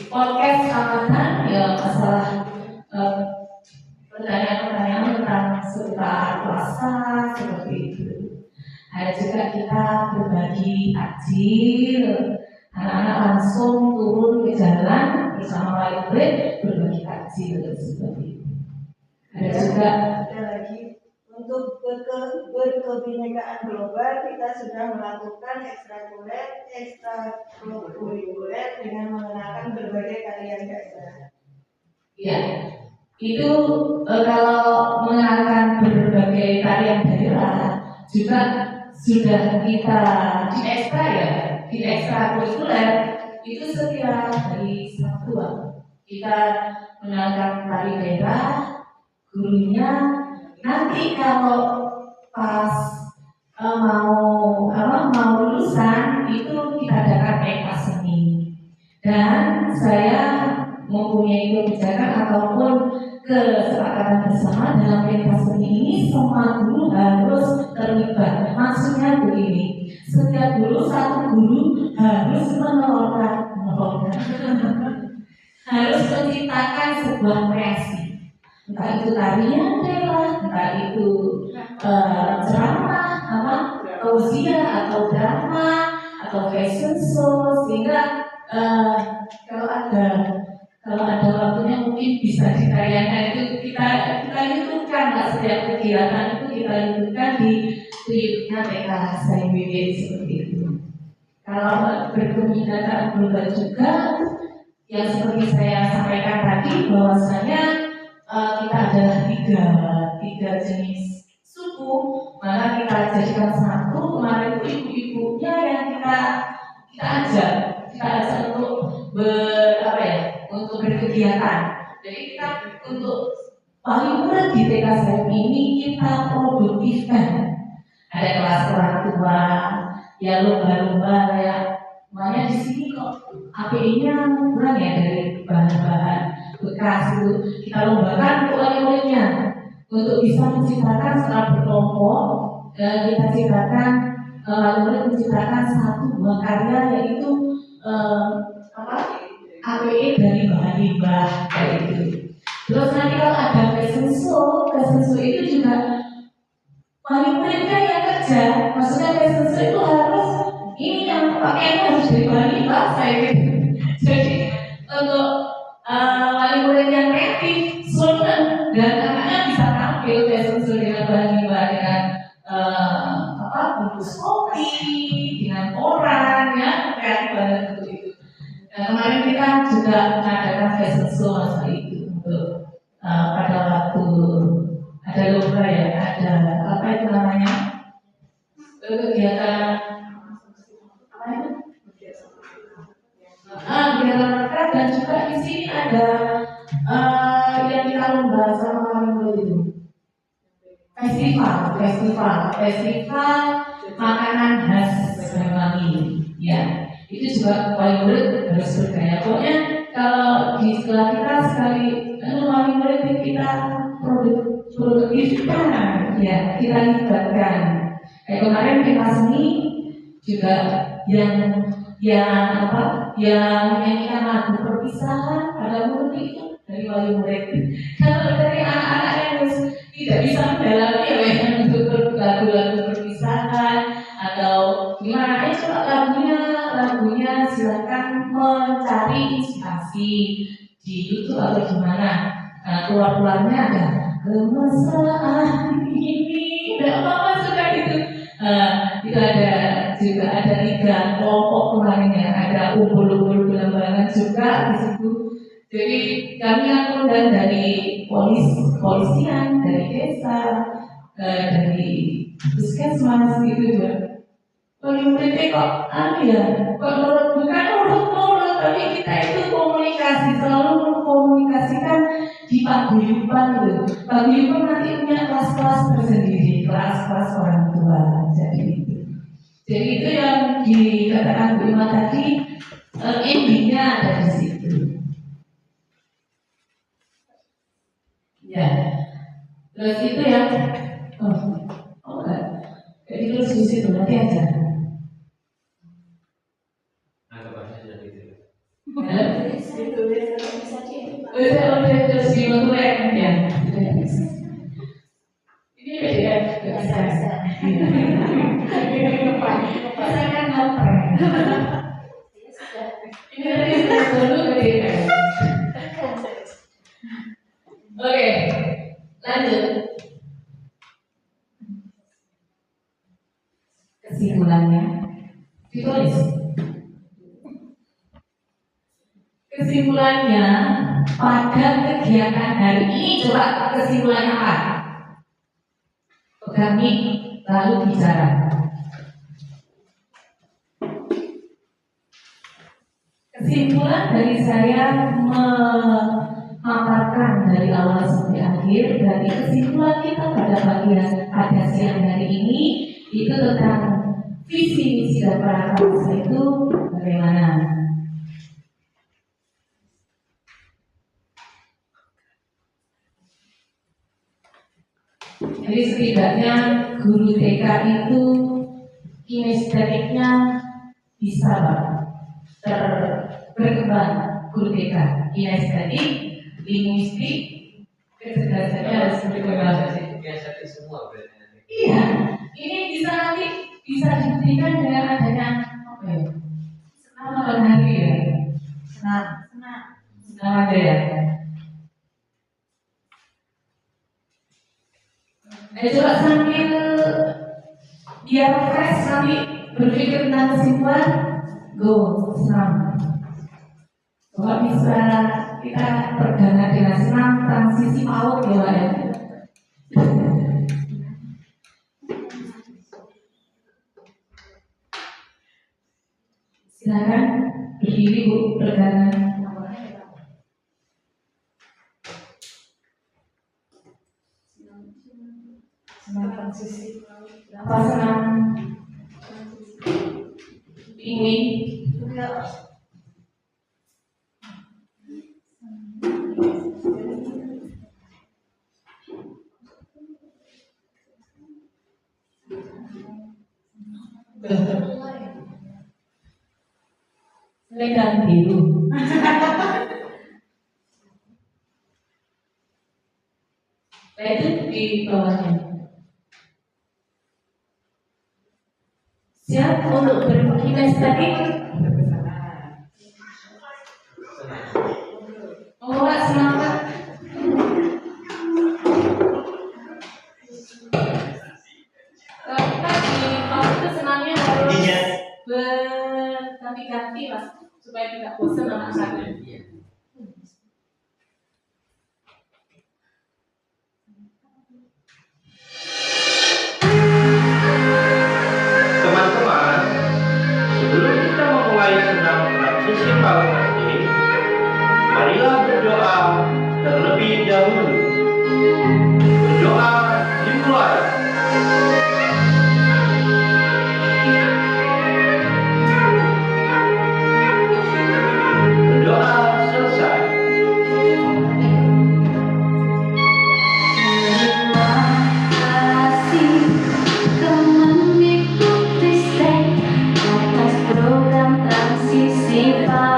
podcast amanan ya, masalah pertanyaan-pertanyaan tentang seputar puasa seperti itu. Ada juga kita berbagi takjil, anak-anak langsung turun ke jalan bersama wali murid berbagi takjil seperti itu. Ada juga lagi untuk berkebinekaan global, kita sudah melakukan ekstrakurikuler dengan mengenalkan berbagai tarian daerah. ya, itu kalau mengenalkan berbagai tarian daerah juga sudah kita di ekstrakurikuler itu setiap hari Sabtu kita mengenalkan tari daerah. Gurunya nanti kalau pas mau lulusan itu kita adakan pentas seni, dan saya mempunyai kebijakan ataupun kesepakatan bersama dalam pentas seni ini semua guru harus terlibat. Maksudnya begini, setiap satu guru harus harus menciptakan sebuah kreasi. Entah itu tarian daerah, entah itu ceramah, tausiah atau drama atau fashion show, sehingga kalau ada waktunya mungkin bisa ditayangkan. Itu kita YouTube-kan, setiap kegiatan itu kita YouTube-kan di YouTube-nya TK SIMBB seperti itu. Kalau berkeminatan global juga, yang seperti saya sampaikan tadi, bahwasanya kita ada tiga jenis suku, maka kita jadikan satu. Kemarin itu ibu-ibunya yang kita ajak untuk untuk berkegiatan. Jadi kita untuk paling murid di TK SIMBB ini kita produktifkan. Ada kelas orang tua, ya lomba-lomba ya. Makanya di sini kok API-nya kurang ya dari bahan-bahan bekas itu. Kita lombakan untuk wali-walinya untuk bisa menciptakan secara berkelompok. Kita ciptakan wali-wali menciptakan satu buah karya, yaitu API dari bahan limbah kayak gitu. Terus nanti kalau ada fashion show itu juga wali-walinya yang kerja. Maksudnya fashion show itu harus ini yang pakaiannya harus dari bahan limbah saya gitu. Jadi untuk wali murid yang kreatif, senang dan anaknya bisa tampil fashion show dengan bahan limbah, dengan bungkus kopi, dengan koran, ya kreatif banget untuk itu. Kemarin kita juga mengadakan fashion show masa itu untuk pada waktu ada lomba ya, ada apa itu namanya kegiatan kegiatan mereka, dan juga di sini ada yang kita lomba sama wali itu festival makanan khas Banyuwangi ya. Itu juga wali murid harus bergaya. Pokoknya kalau di sekolah kita sekali wali murid kita produktifkan ya, kita libatkan. Kayak kemarin pentas seni juga yang yang menyanyikan lagu perpisahan pada mulut itu dari wali murid. Kalau dari anak-anak yang tidak bisa mendalami ya untuk lagu-lagu perpisahan atau gimana, coba lagunya silakan mencari inspirasi di YouTube atau gimana. Nah, keluar-keluarnya ada kemesraan ini, tidak apa-apa suka itu. Itu ada juga ada 3 kelompok kemarinnya, ada umpul-umpul belambangan juga di situ. Jadi kami yang undang dari polisian, dari desa, dari puskesmas gitu juga. Murid-muridnya kok kok bukan nurut, tapi kita itu komunikasi, selalu mengkomunikasikan di paguyuban gitu. Paguyuban nanti punya kelas-kelas tersendiri, kelas-kelas orang tua. Jadi itu yang dikatakan Bu Ima tadi, endingnya ada di situ. Ya, terus itu yang enggak. Jadi terus di situ nanti aja. Udah terus dimentuin ya. Ini PDF bisa. Saya kan ngapren. Ini tadi sudah dulu PDF. Oke, lanjut. Kesimpulannya ditulis. Kesimpulannya pada kegiatan hari ini, coba kesimpulannya apa? Kami lalu bicara. Kesimpulan dari saya memaparkan dari awal sampai akhir. Dari kesimpulan kita pada siang hari ini itu tentang visi misi dan peran bangsa itu bagaimana. Jadi setidaknya guru TK itu kinestetiknya bisa berkembang. Guru TK kinestetik, linguistik, kecerdasannya harus berkembang. Biasa semua berarti. Iya, ini bisa nanti bisa dibuktikan dengan adanya apa ya? Senam malam hari ya. Senam aja ya. Coba sambil biar fresh nanti berpikir tentang kesimpulan, go senam. Coba bisa kita perdana dengan senam transisi PAUD ya Pak ya. Silakan berdiri Bu, perdana. transisi Pasangan ini selendang biru. Nah itu di bawahnya. Siap untuk berkinestetik? Membawa semangat. Kita di bawah itu senangnya harus berganti-ganti Mas, supaya tidak bosan anak-anak. Teman-teman, sebelum kita memulai senam transisi PAUD SD, marilah berdoa terlebih dahulu. Berdoa dimulai. Berdoa selesai. Atas program transisi PAUD.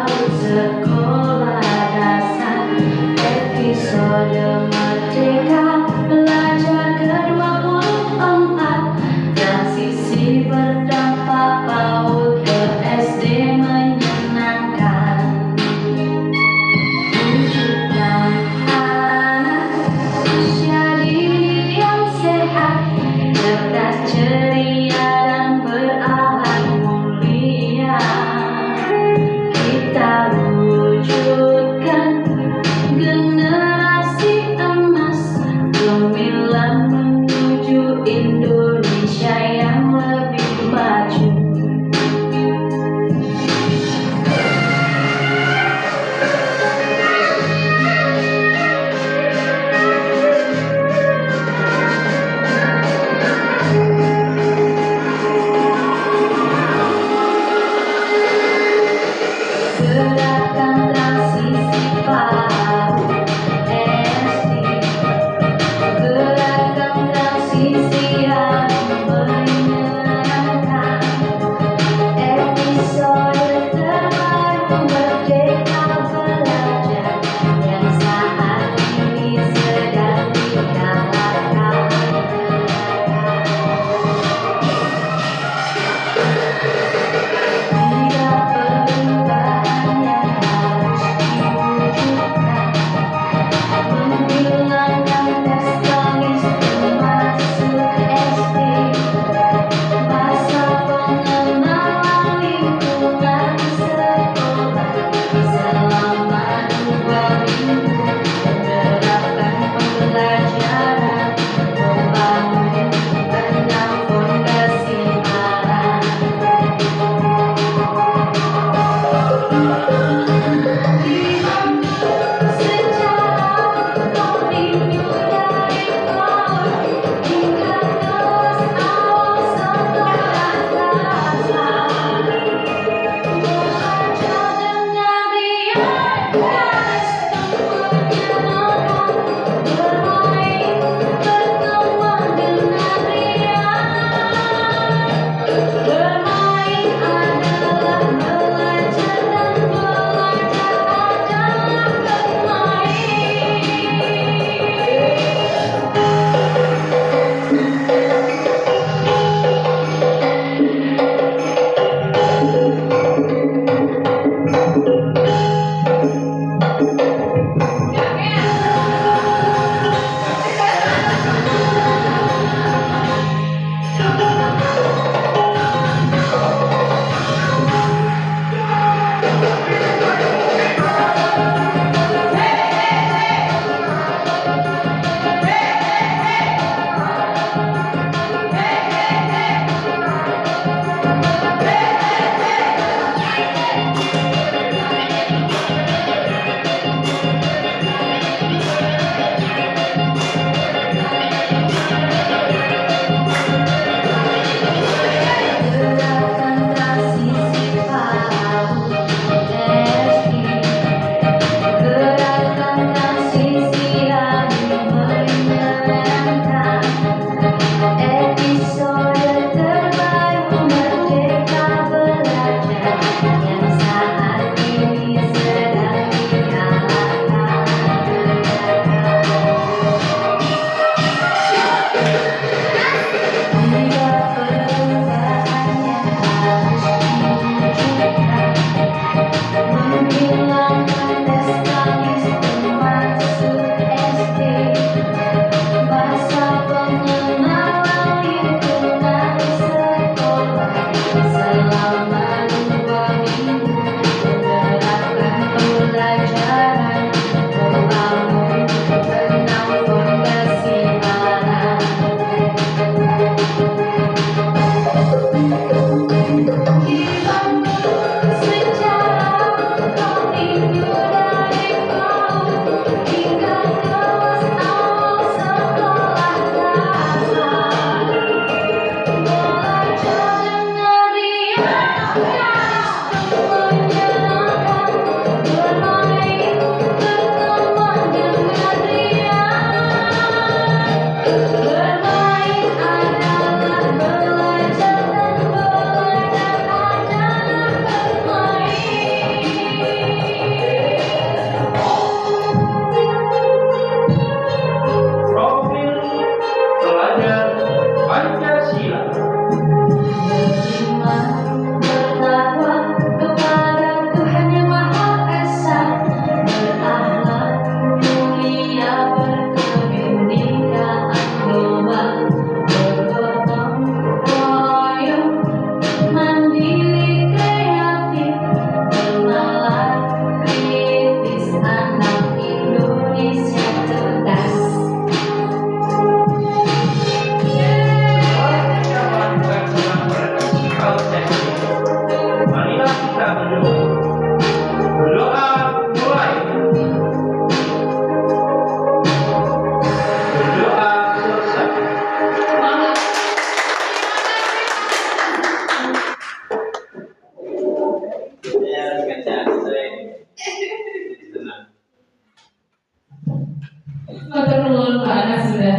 anak sudah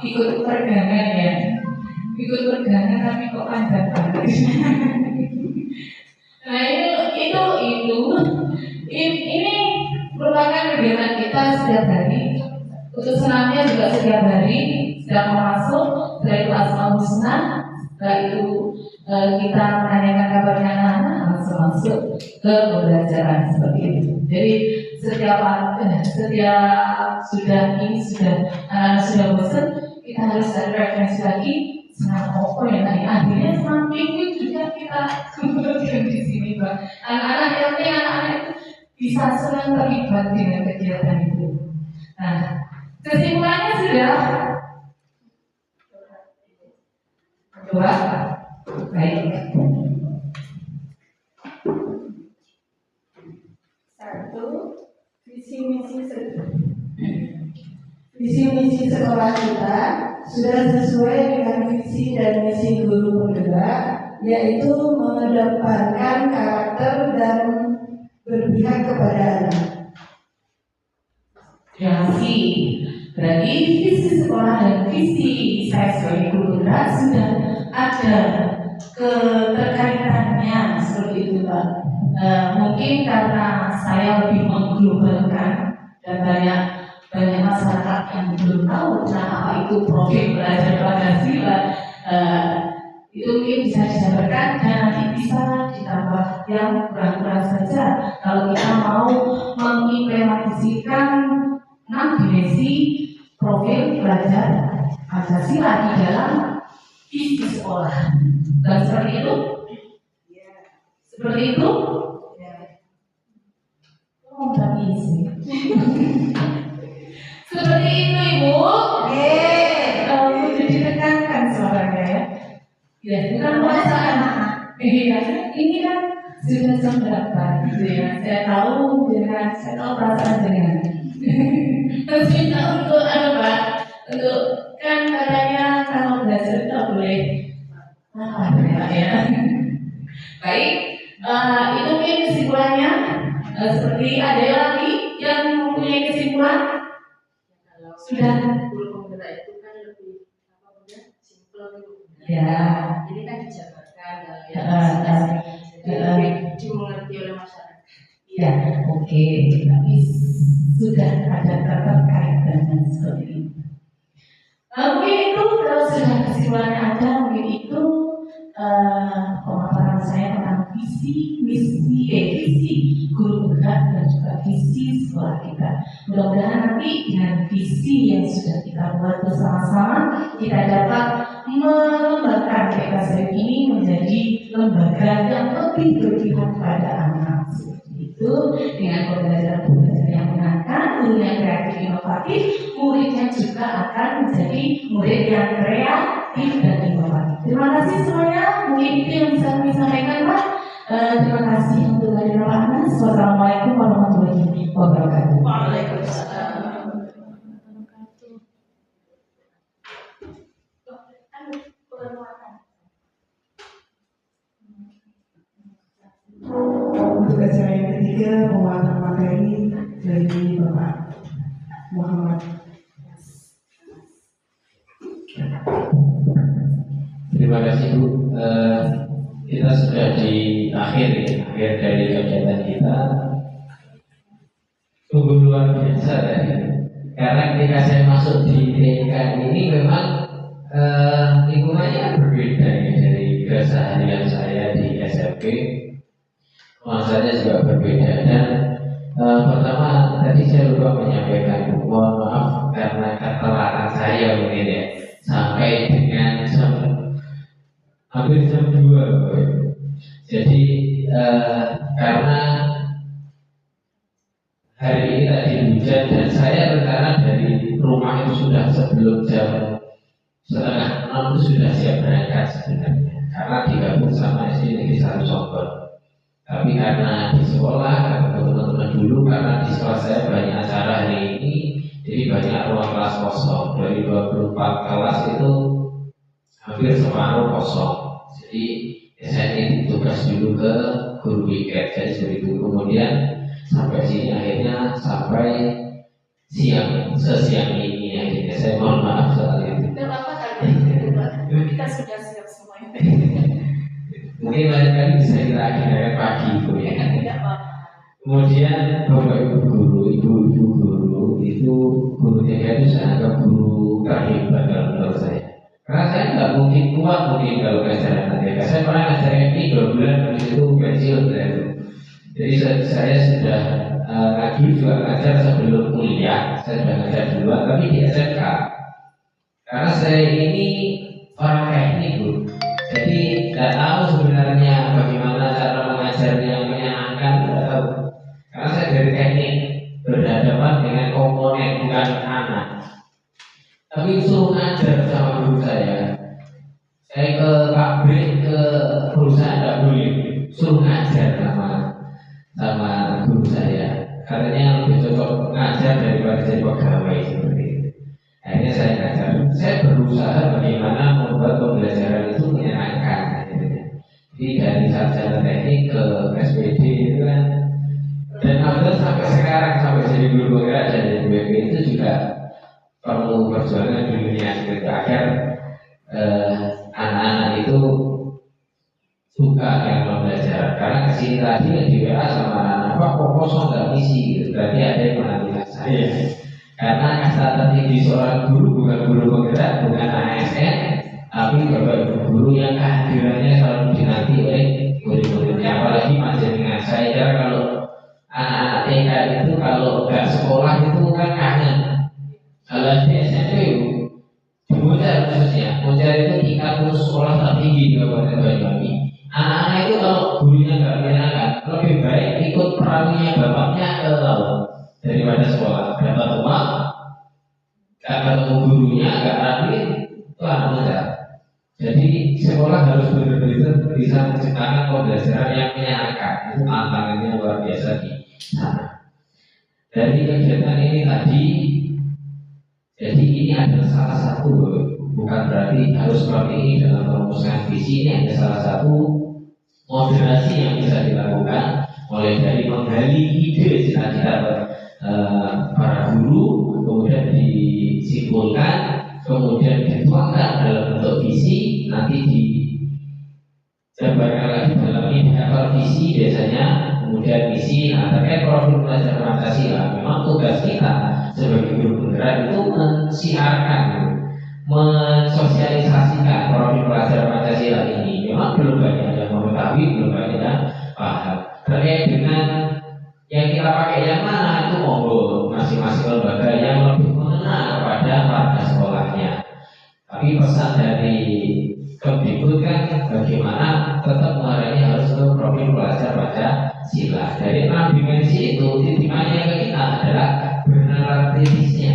ikut pergangan ya. Ikut pergangan tapi kok panjang banget. Nah ini merupakan kegiatan kita setiap hari. Untuk senamnya juga setiap hari setiap mau masuk dari Asmaul Husna. Setelah itu kita menanyakan kabarnya anak-anak langsung masuk ke pembelajaran seperti itu. Jadi setiap anak-anak sudah bosan, kita harus ada referensi lagi. Senam apa ya tadi akhirnya senam minggu juga kita kemudian di sini Pak. Anak-anak yang penting anak-anak itu bisa senang terlibat dengan kegiatan itu. Nah, kesimpulannya sudah coba baik. Satu, visi misi sekolah kita sudah sesuai dengan visi dan misi guru penggerak, yaitu mengedepankan karakter dan berpihak kepada anak. Terima kasih. Berarti visi sekolah dan visi saya sebagai guru penggerak sudah ada keterkaitannya seperti itu Pak. Mungkin karena saya lebih mengglobalkan dan banyak masyarakat yang belum tahu apa itu profil belajar Pancasila, itu mungkin bisa dijabarkan dan nanti bisa ditambah yang kurang-kurang saja kalau kita mau mengimplementasikan 6 dimensi profil belajar Pancasila di dalam visi sekolah. Dan seperti itu? Seperti itu? Oh, tapi sih. Seperti itu Ibu. Jadi tekankan suaranya ya. Ya, bukan perasaan. Ini kan sudah jam berapa gitu ya. Saya tahu perasaan dengan. Terus minta untuk Pak, untuk kan katanya kalau belajar tidak boleh ya. Baik, itu mungkin kesimpulannya. Seperti ada lagi yang mempunyai kesimpulan? Sudah. Guru penggerak itu kan lebih simpel gitu. Ya. Ini kan dijabarkan Jadi dimengerti oleh masyarakat. Ya, oke. Tapi sudah ada keterkaitan seperti itu. Mungkin itu kalau sudah kesimpulannya ada, mungkin itu pemaparan saya tentang visi guru penggerak dan juga visi sekolah kita. Mudah-mudahan nanti dengan visi yang sudah kita buat bersama-sama, kita dapat mengembangkan PKSDM ini menjadi lembaga yang lebih berpihak pada anak. Seperti itu, dengan pembelajaran yang menyenangkan, guru yang kreatif inovatif, muridnya juga akan menjadi murid yang kreatif dan inovatif. Terima kasih semuanya. Mungkin itu yang bisa kami sampaikan Pak. Terima kasih untuk hadirnya Pak Anas. Wassalamualaikum warahmatullahi wabarakatuh. Waalaikumsalam. Untuk acara yang ketiga, penguatan materi dari Bapak Muhammad. Terima kasih Bu. Kita sudah di akhir dari kegiatan kita. Sungguh luar biasa tadi. Karena ketika saya masuk di TK ini memang lingkungannya berbeda ya, dari keseharian saya di SMP. Nuansanya juga berbeda dan pertama tadi saya lupa menyampaikan, mohon maaf karena keterangan saya mungkin ya sampai dengan hampir jam 2. Jadi karena hari ini tadi hujan dan saya rencana dari rumah itu sudah sebelum jam 5:30 itu sudah siap berangkat sebenarnya, karena digabung sama SD Negeri 1 Songgon. Tapi karena di sekolah, karena teman-teman dulu, karena di sekolah saya banyak acara hari ini, jadi banyak ruang kelas kosong. Dari 24 kelas itu hampir separuh kosong. Jadi saya ini tugas dulu ke guru piket, jadi seperti itu. Kemudian sampai sini akhirnya sampai sesiang ini akhirnya. Saya mohon maaf soal itu. Tidak apa tadi kita sudah siap semuanya. Mungkin lain kali bisa kita agendakan pagi Bu ya. Tidak apa. Kemudian Bapak Ibu guru, Ibu-ibu guru itu guru TK itu saya anggap guru terhebat kalau menurut saya. Karena saya nggak mungkin kuat mungkin kalau ngajaran TK. Saya pernah ngajar MT 2 bulan habis itu pensiun saya itu. Jadi saya sudah lagi juga ngajar sebelum kuliah. Saya sudah ngajar duluan tapi di SMK. Karena saya ini orang teknik Bu. Jadi nggak tahu sebenarnya bagaimana cara mengajarnya yang menyenangkan, nggak tahu. Karena saya dari teknik berhadapan dengan komponen bukan anak. Tapi suruh ngajar sama guru saya ke pabrik, ke perusahaan nggak boleh. Suruh ngajar sama guru saya. Katanya lebih cocok ngajar daripada jadi pegawai seperti itu. Akhirnya saya ngajar. Saya berusaha bagaimana membuat pembelajaran itu menyenangkan. Jadi dari sarjana teknik ke SPD itu kan. Dan alhamdulillah sampai sekarang sampai jadi guru penggerak dan jadi BP itu juga perlu perjuangan di dunia gitu agar anak-anak itu suka yang pembelajaran. Karena kesini tadi di WA sama anak-anak apa kok kosong nggak ngisi gitu. Berarti ada yang menantikan saya. Karena kasta tertinggi seorang guru bukan guru penggerak, bukan ASN, tapi bapak ibu guru yang kehadirannya selalu dinanti oleh murid-muridnya. Apalagi panjenengan saya kira kalau anak-anak TK itu kalau nggak sekolah itu kan kangen. Kalau di SMP di Muncar khususnya, Muncar itu tingkat lulus sekolah tertinggi di Kabupaten Banyuwangi. Anak-anak itu kalau gurunya nggak menyenangkan, lebih baik ikut perawinya bapaknya ke laut daripada sekolah. Dapat uang, nggak ketemu gurunya, nggak rapi, itu anak muda. Jadi sekolah harus benar-benar bisa menciptakan pembelajaran yang menyenangkan. Itu tantangannya luar biasa di sana. Dari kegiatan ini tadi, jadi ini adalah salah satu, bukan berarti harus seperti ini dalam merumuskan visi. Ini ada salah satu moderasi yang bisa dilakukan, mulai dari menggali ide cita-cita para guru, kemudian disimpulkan, kemudian dituangkan dalam bentuk visi, nanti dijabarkan lagi dalam indikator visi biasanya, kemudian misi. Nah, terkait profil pelajar Pancasila, memang tugas kita sebagai guru penggerak itu mensiarkan, mensosialisasikan profil pelajar Pancasila ini. Memang belum banyak yang mengetahui, belum banyak yang paham. Terkait dengan yang kita pakai yang mana itu monggo masing-masing lembaga yang lebih mengenal kepada warga sekolahnya. Tapi pesan dari Kemdikbud kan bagaimana tetap mengarahnya harus ke profil pelajar Pancasila. Dari 6 dimensi itu titipannya ke kita adalah bernalar kritisnya.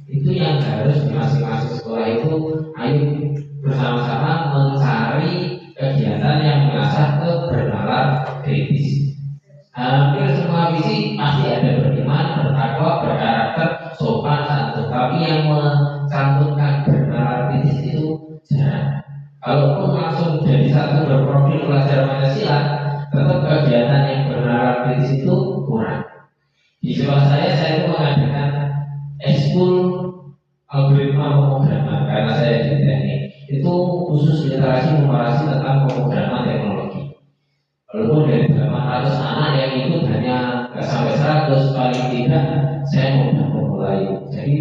Itu yang harus di masing-masing sekolah itu ayo bersama-sama mencari kegiatan yang mengasah kebernalar kritis. Hampir semua visi pasti ada beriman, bertakwa, berkarakter, sopan, santun. Tapi yang mencantumkan bernalar kritis itu jarang. Kalaupun langsung jadi satu berprofil pelajar Pancasila, tetap kegiatan yang bernalar kritis itu kurang. Di sekolah saya itu mengadakan ekskul algoritma pemrograman karena saya di teknik. Itu khusus literasi numerasi tentang pemrograman teknologi. Walaupun dari 800 anak yang ikut hanya nggak sampai 100, paling tidak saya mau memulai. Jadi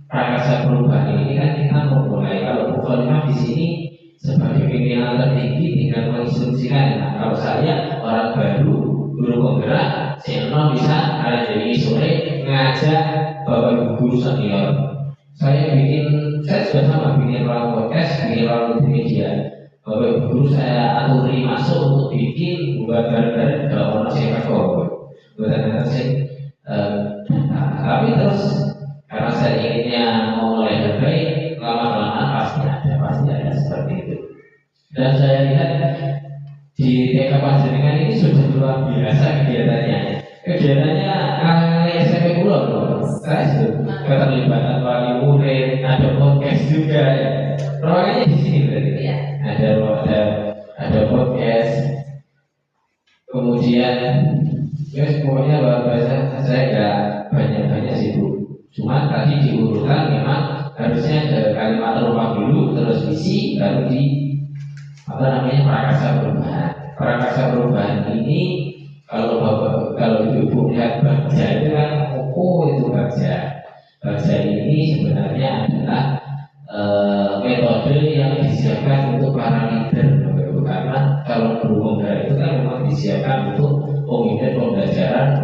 prakarsa perubahan ini kan kita memulai. Kalau Bukhari di sini sebagai pimpinan tertinggi tinggal menginstruksikan. Nah, kalau saya orang baru, guru penggerak, saya bisa ada jadi sore ngajak bapak ibu guru senior. Saya sudah sama bikin ruang podcast, bikin ruang multimedia. Bapak ibu guru saya aturi masuk untuk bikin buat bareng-bareng kalau orang saya kok buat tapi terus karena saya inginnya mau mulai baik, lama-lama pasti ada seperti itu. Dan saya lihat di TK Panjenengan ini sudah luar biasa kegiatannya. Kegiatannya SMP Pulau, stres tuh, keterlibatan wali murid, ada podcast juga. Ruangannya di sini berarti. Iya. Ada podcast, kemudian pokoknya luar biasa. Saya nggak banyak sih Bu. Cuma tadi diurutkan memang isi baru di prakarsa perubahan. Prakarsa perubahan ini kalau ibu lihat bagja itu kan itu bagja ini sebenarnya adalah metode yang disiapkan untuk para leader, karena kalau guru pembelajaran itu kan memang disiapkan untuk pembelajaran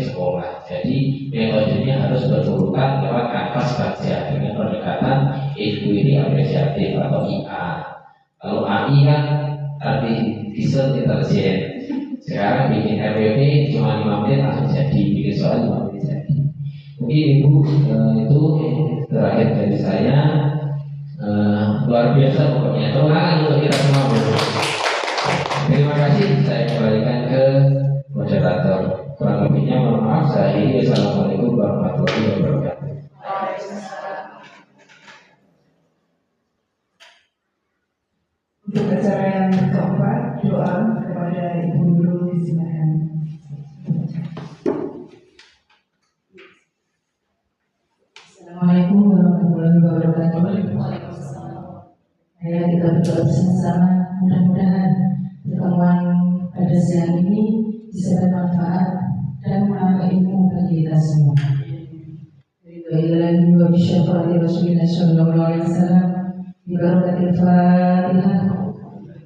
sekolah. Jadi metodenya harus berurutan lewat kanvas bagja dengan pendekatan inquiry apresiatif atau IA. Kalau AI kan artificial intelligence. Sekarang bikin RPP cuma 5 menit langsung jadi, bikin soal 5 menit jadi. Mungkin Ibu itu terakhir dari saya. Luar biasa pokoknya. Tolong untuk kita semua. Terima kasih. Saya kembalikan ke moderator. Kurang lebihnya mohon maaf. Saya akhiri. Assalamualaikum warahmatullahi wabarakatuh. Untuk acara yang keempat, doa kepada Ibu Guru disilakan. Assalamualaikum warahmatullahi wabarakatuh. Ayo kita berdoa bersama-sama, mudah-mudahan pertemuan pada siang ini bisa bermanfaat dan menambah ilmu bagi kita semua. Bismillahirrahmanirrahim. Wa bisyafa'ati Rasulillah sallallahu alaihi wasallam. Bi barakatil Fatihah.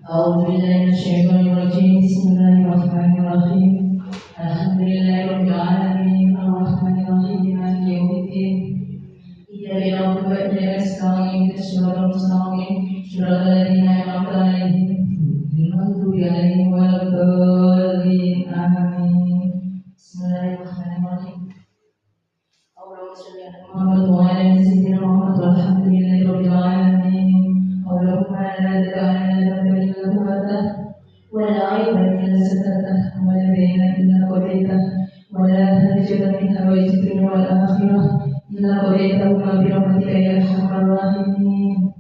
A'udzu billahi minasyaitonir rajim. Bismillahirrahmanirrahim. Alhamdulillahirabbil alamin. Arrahmanirrahim. Maliki yaumiddin. Iyyaka na'budu wa iyyaka nasta'in. Ihdinas siratal mustaqim. Shiratal ladzina an'amta 'alaihim ghairil maghdubi 'alaihim waladdallin. Amin. Bismillahirrahmanirrahim. Allahumma shalli 'ala Muhammad wa 'ala sayyidina Muhammad walhamdulillahirabbil alamin. Allahumma la tad'alna dhanban illa ghafartah wa la 'aiban illa satartah wa la dayna illa qadaitah wa la hajatan min hawaijid dunya wal akhirah illa qadaitahuma bi rahmatika ya arhamar rahimin.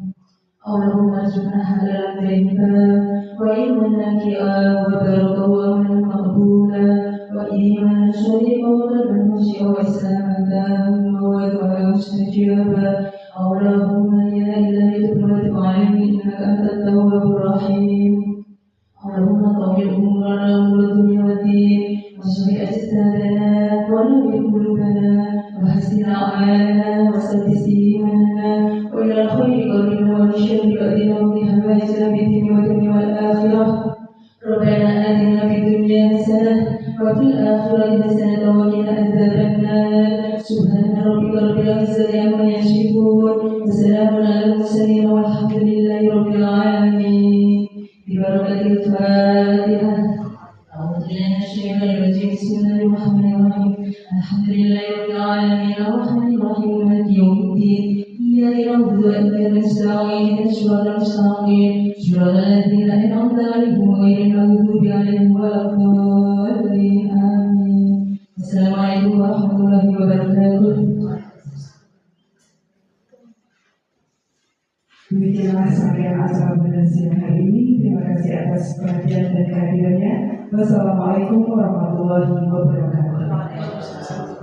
Allahumma arzuqna halalan thayyiban wa ilman nafi'an wa barakatan wa amalan maqbulan wa imanan shadiqan wa qalban khashi'an wa islaman tamman wa du'aan mustajaban. Allahumma ya ilahi tub 'alaina innaka antat tawwabur rahim. Allahumma tawwil umurana wa dunya wa din wa sahih ajsadana wa nawwir qulubana wa hassin a'malana wa saddis imanana wa ila khairi qawlina wa sharri qadina wa biha wajna bidini wa dunya wal akhirah. Rabbana atina fid dunya hasanah wa fil akhirati hasanah wa qina adzabannar. Subhana rabbika rabbil izzati amma yasifun wa salamun 'alal mursalin walhamdulillahi rabbil alamin. Bi barakatil Fatihah. A'udzu billahi minasyaitonir rajim. Bismillahirrahmanirrahim. Alhamdulillahi rabbil alamin. Arrahmanir rahim. Maliki yaumiddin. Iyyaka na'budu wa iyyaka nasta'in. Ihdinas siratal mustaqim. Shiratal ladzina an'amta 'alaihim ghairil maghdubi 'alaihim waladdallin. Amin. Assalamualaikum warahmatullahi wabarakatuh. Demikianlah serangkaian acara pada siang hari ini. Terima kasih atas perhatian dan kehadirannya. Wassalamualaikum warahmatullahi wabarakatuh.